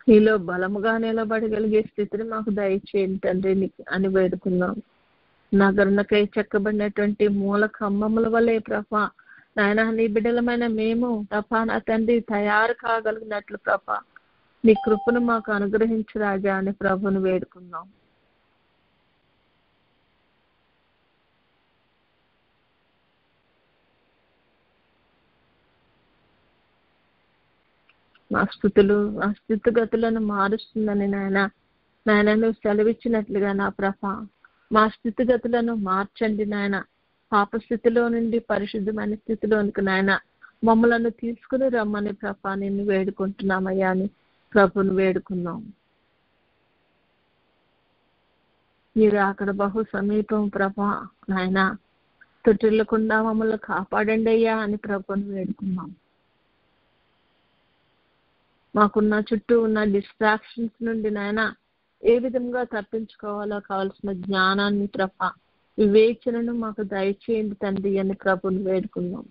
నీలో బలముగా నిలబడగలిగే స్థితిని మాకు దయచేయండి తండ్రి అని వేడుకుందాం. నగరునకై చెక్కబడినటువంటి మూల ఖమ్మముల వల్లే ప్రభ నాయన నీ బిడ్డలమైన మేము ప్రభ నా తండ్రి తయారు కాగలిగినట్లు ప్రభ నీ కృపను మాకు అనుగ్రహించు రాజా అని ప్రభుని వేడుకుందాం. మా స్థితిగతులను మారుస్తుందని నాయన నువ్వు సెలవిచ్చినట్లుగా నా ప్రభ మా స్థితిగతులను మార్చండి నాయన. పాప స్థితిలో నుండి పరిశుద్ధమైన స్థితిలోనికి నాయన మమ్మలను తీసుకుని రమ్మని ప్రభ నిన్ను వేడుకుంటున్నామయ్యా అని ప్రభుని వేడుకున్నాం. మీరు అక్కడ బహు సమీపం ప్రభ నాయన తొట్టిల్లకుండా మమ్మల్ని కాపాడండి అయ్యా అని ప్రభుని వేడుకున్నాం. మాకున్న చుట్టూ ఉన్న డిస్ట్రాక్షన్స్ నుండి నాయన ఏ విధంగా తప్పించుకోవాలో కావాల్సిన జ్ఞానాన్ని ప్రభ వివేచనను మాకు దయచేయండి తండ్రి అని ప్రభుని వేడుకుందాం.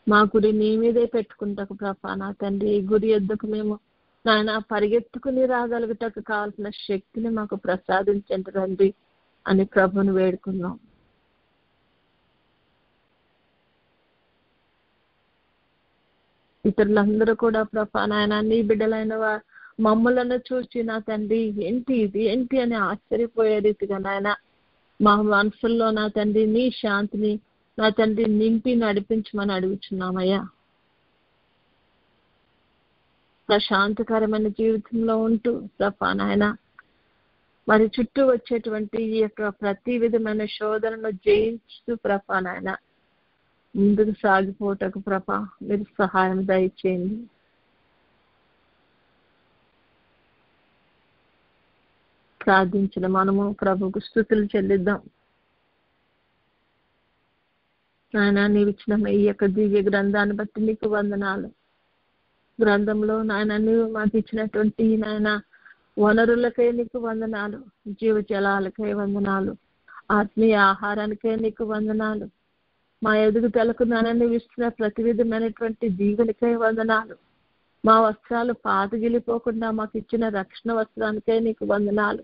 మా గురి నీ మీదే పెట్టుకుంటాకు ప్రభ నా తండ్రి ఈ గురి ఎద్దుకు మేము నాయన పరిగెత్తుకుని రాగలుగుటకు కావాల్సిన శక్తిని మాకు ప్రసాదించండి తండ్రి అని ప్రభుని వేడుకుందాం. ఇతరులందరూ కూడా ప్రభ నాయన నీ బిడ్డలైన మమ్మలను చూసి నా తండ్రి ఏంటి ఇది ఏంటి అని ఆశ్చర్యపోయే రీతిగా నాయన మా మనసుల్లో నా తండ్రి నీ శాంతిని నా తండ్రి నింపి నడిపించమని అడుగుచున్నామయ్యా. ప్రశాంతకరమైన జీవితంలో ఉంటూ ప్రభ నాయన మరి చుట్టూ వచ్చేటువంటి ఈ యొక్క ప్రతి విధమైన శోధనను జయించుతూ ప్రభ నాయన ముందుకు సాగిపోటకు ప్రభ మీరు సహాయం దయచేయండి. ప్రార్థించిన మనము ప్రభుకు స్తుతులు చెల్లిద్దాం. నాయన నీవు ఇచ్చిన ఈ యొక్క దివ్య గ్రంథాన్ని బట్టి నీకు వందనాలు. గ్రంథంలో నాయన నీవు మాకు ఇచ్చినటువంటి నాయన వనరులకై నీకు వందనాలు, జీవజలాలకై వందనాలు, ఆత్మీయ ఆహారానికై నీకు వందనాలు. మా ఎదుగుదలకు నన్ను ఇస్తున్న ప్రతి విధమైనటువంటి దీవెనకై వందనాలు. మా వస్త్రాలు పాతగిలిపోకుండా మాకు ఇచ్చిన రక్షణ వస్త్రానికై నీకు వందనాలు.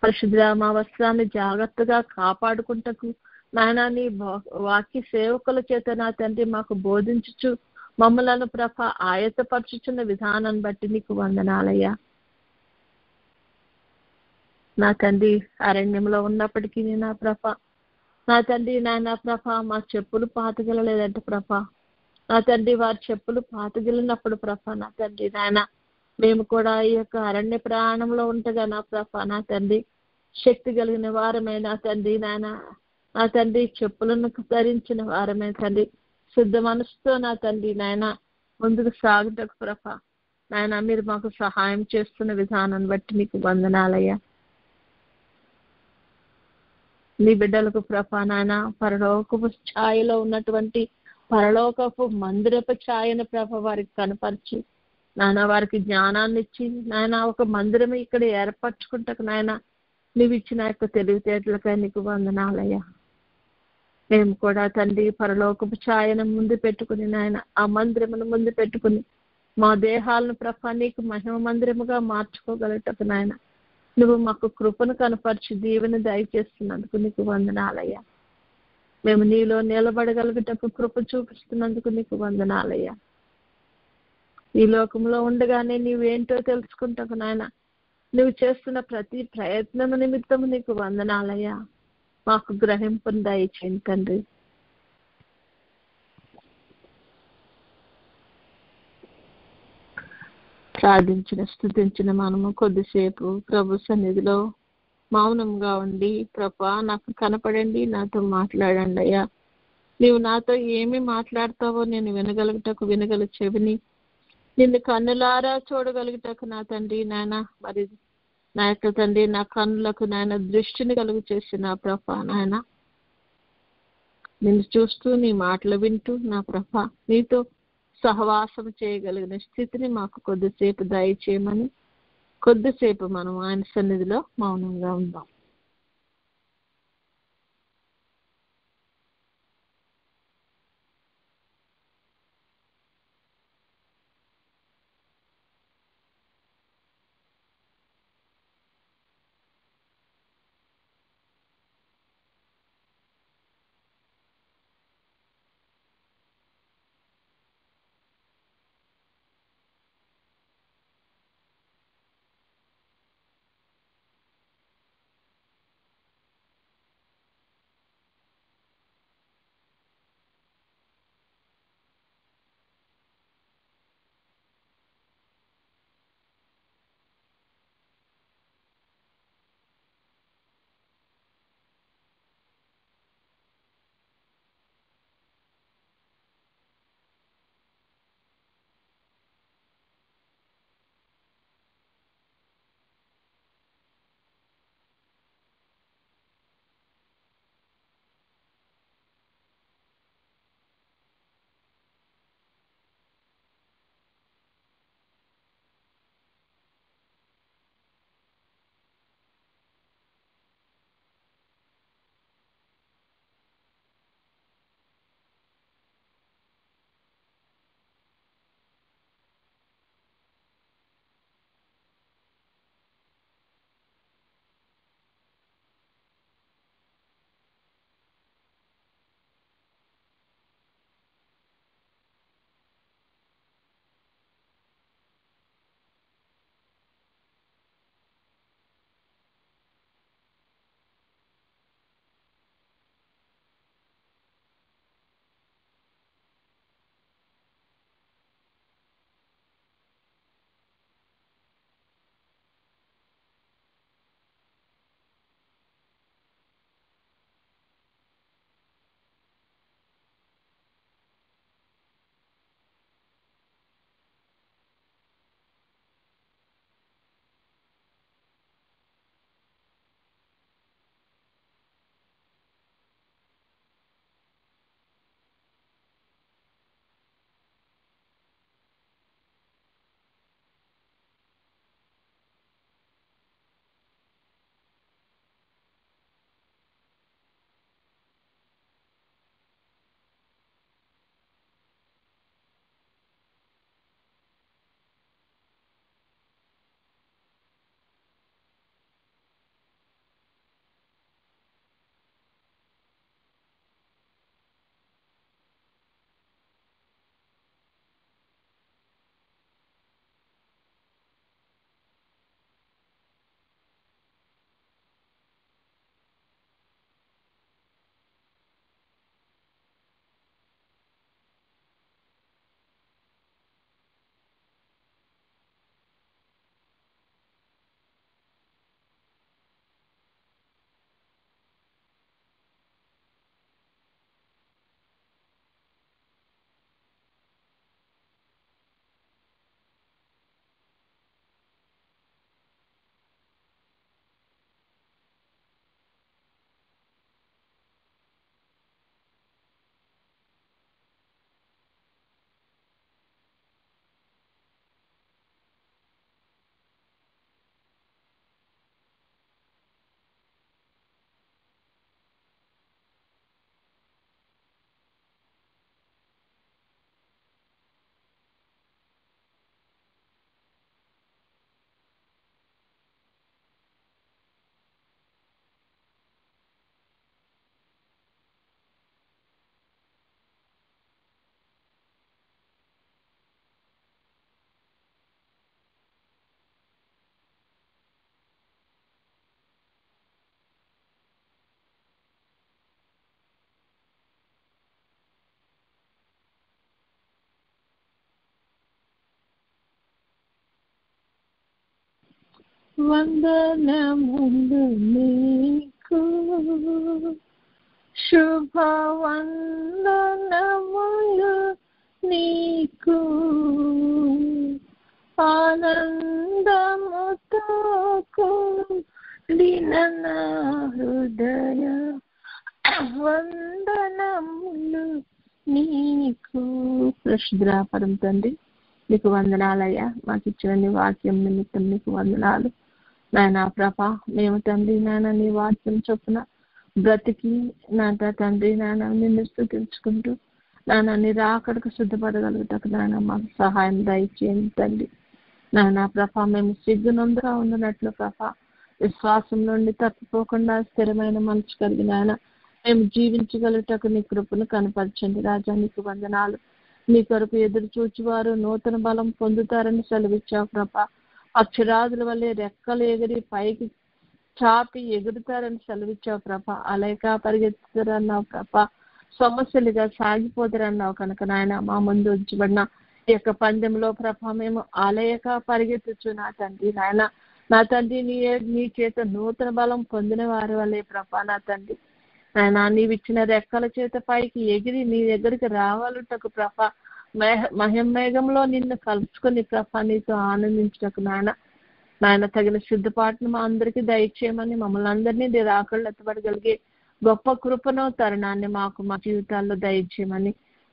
పరిశుద్ధ మా వస్త్రాన్ని జాగ్రత్తగా కాపాడుకుంటకు నాయన నీ వాక్య సేవకుల చేత నా తండ్రి మాకు బోధించుచు మమ్మలను ఆయత్తపరచుచున్న విధానాన్ని బట్టి నీకు వందనాలయ్యా. నా తండ్రి అరణ్యంలో ఉన్నప్పటికీ నా తండ్రి నాయన మా చెప్పులు పాతగిలలేదంటే నా తండ్రి వారి చెప్పులు పాతగిలినప్పుడు నా తండ్రి నాయన మేము కూడా ఈ యొక్క అరణ్య ప్రయాణంలో ఉంటగా నా తండ్రి శక్తి కలిగిన వారమే నా తండ్రి నాయన నా తండ్రి చెప్పులను ధరించిన వారమే తండ్రి. శుద్ధ మనసుతో నా తండ్రి నాయన ముందుకు సాగుటకు నాయన మీరు మాకు సహాయం చేస్తున్న విధానాన్ని బట్టి నీకు వందనాలయ్యా. నీ బిడ్డలకు నాయన పరలోకపు ఛాయలో ఉన్నటువంటి పరలోకపు మందిరపు ఛాయను వారికి కనపరిచి నాయన వారికి జ్ఞానాన్ని ఇచ్చి నాయన ఒక మందిరం ఇక్కడ ఏర్పరచుకుంటకు నాయన నీవు ఇచ్చిన యొక్క తెలివితేటలకై నీకు వందనాలయ్యా. మేము కూడా తండ్రి పరలోకపు ఛాయను ముందు పెట్టుకుని నాయన ఆ మందిరమును ముందు పెట్టుకుని మా దేహాలను నీకు మహిమ మందిరముగా మార్చుకోగలటకు నాయన నువ్వు మాకు కృపను కనపరిచి దీవెని దయచేస్తున్నందుకు నీకు వందనాలయ్యా. మేము నీలో నిలబడగలుగుటకు కృప చూపిస్తున్నందుకు నీకు వందనాలయ్యా. ఈ లోకంలో ఉండగానే నీవేంటో తెలుసుకుంటాకు నాయన నువ్వు చేస్తున్న ప్రతి ప్రయత్నము నిమిత్తము నీకు వందనాలయ్యా. మాకు గ్రహింపును దయచేయండి తండ్రి. స్తుతించిన మనము కొద్దిసేపు ప్రభు సన్నిధిలో మౌనంగా ఉండి నాకు కనపడండి, నాతో మాట్లాడండి అయ్యా. నీవు నాతో ఏమి మాట్లాడతావో నేను వినగల చెవిని, నిన్ను కన్నులారా చూడగలుగుటకు నా తండ్రి నాయన మరి నా యొక్క తండ్రి నా కన్నులకు నాయన దృష్టిని కలుగు చేసిన నాయన నిన్ను చూస్తూ నీ మాటలు వింటూ నీతో సహవాసం చేయగలిగిన స్థితిని మాకు కొద్దిసేపు దయచేయమని కొద్దిసేపు మనం ఆయన సన్నిధిలో మౌనంగా ఉందాం. వందనములు నీకు, శుభ వందనములు నీకు, ఆనందముతో కూడిన నా హృదయ వందనములు నీకు. పరిశుద్ధ తండ్రి, నీకు వందనాలయ్యా. మాకు ఇచ్చిన నీ వాక్యం నిమిత్తం నీకు వందనాలు నాయన ప్రభా. మేము తండ్రి నాయన నీ వాక్యం చొప్పున బ్రతికి నాట తండ్రి నాయన నిన్ను స్తుతించుకుంటూ నాయన నీ రాకడకు సిద్ధపడగలుగుతాకు నాయన మాకు సహాయం దయచేయండి తండ్రి నాయన ప్రభా. మేము సిగ్గునందుగా ఉన్నట్లు ప్రభా, విశ్వాసం నుండి తప్పిపోకుండా స్థిరమైన మనసు కలిగిన ఆయన మేము జీవించగలుగుటకు నీ కృపను కనపరచండి రాజా. నీకు వందనాలు. నీ కొరకు ఎదురు చూచువారు నూతన బలం పొందుతారని సెలవిచ్చావు ప్రభా. అక్షరాదుల వల్లే రెక్కలు ఎగిరి పైకి చాపి ఎగురుతారని సెలవిచ్చావు ప్రభా. అలేక పరిగెత్తుతారన్నావు ప్రభా. సమస్యలుగా సాగిపోతారన్నావు కనుక నాయన మా ముందు ఉంచబడిన ఈ యొక్క పందెంలో ప్రభా మేము అలేక పరిగెత్తచ్చు నా తండ్రి నాయన. నా తండ్రి నీ చేత నూతన బలం పొందిన వారి వల్లే ప్రభా నా తండ్రి నాయన నీవిచ్చిన రెక్కల చేత పైకి ఎగిరి నీ దగ్గరికి రావాలంటకు ప్రభా, మహిమేఘంలో నిన్ను కలుసుకొని ప్రభా నీతో ఆనందించటకు నాయన తగిన సిద్ధపాటును మా అందరికీ దయచేయమని మమ్మల్ని అందరినీ నీ రాకళ్ళు ఎత్తబడగలిగే గొప్ప కృపను తరుణాన్ని మాకు మా జీవితాల్లో దయచేయమని,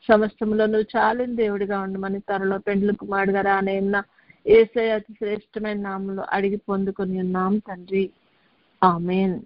సమస్తంలో నువ్వు చాలిన దేవుడిగా ఉండమని త్వరలో పెండ్లి కుమారుడుగా రానేన్న యేసయ్య అతి శ్రేష్టమైన నామంలో అడిగి పొందుకొని ఉన్నాం తండ్రి. ఆమేన్.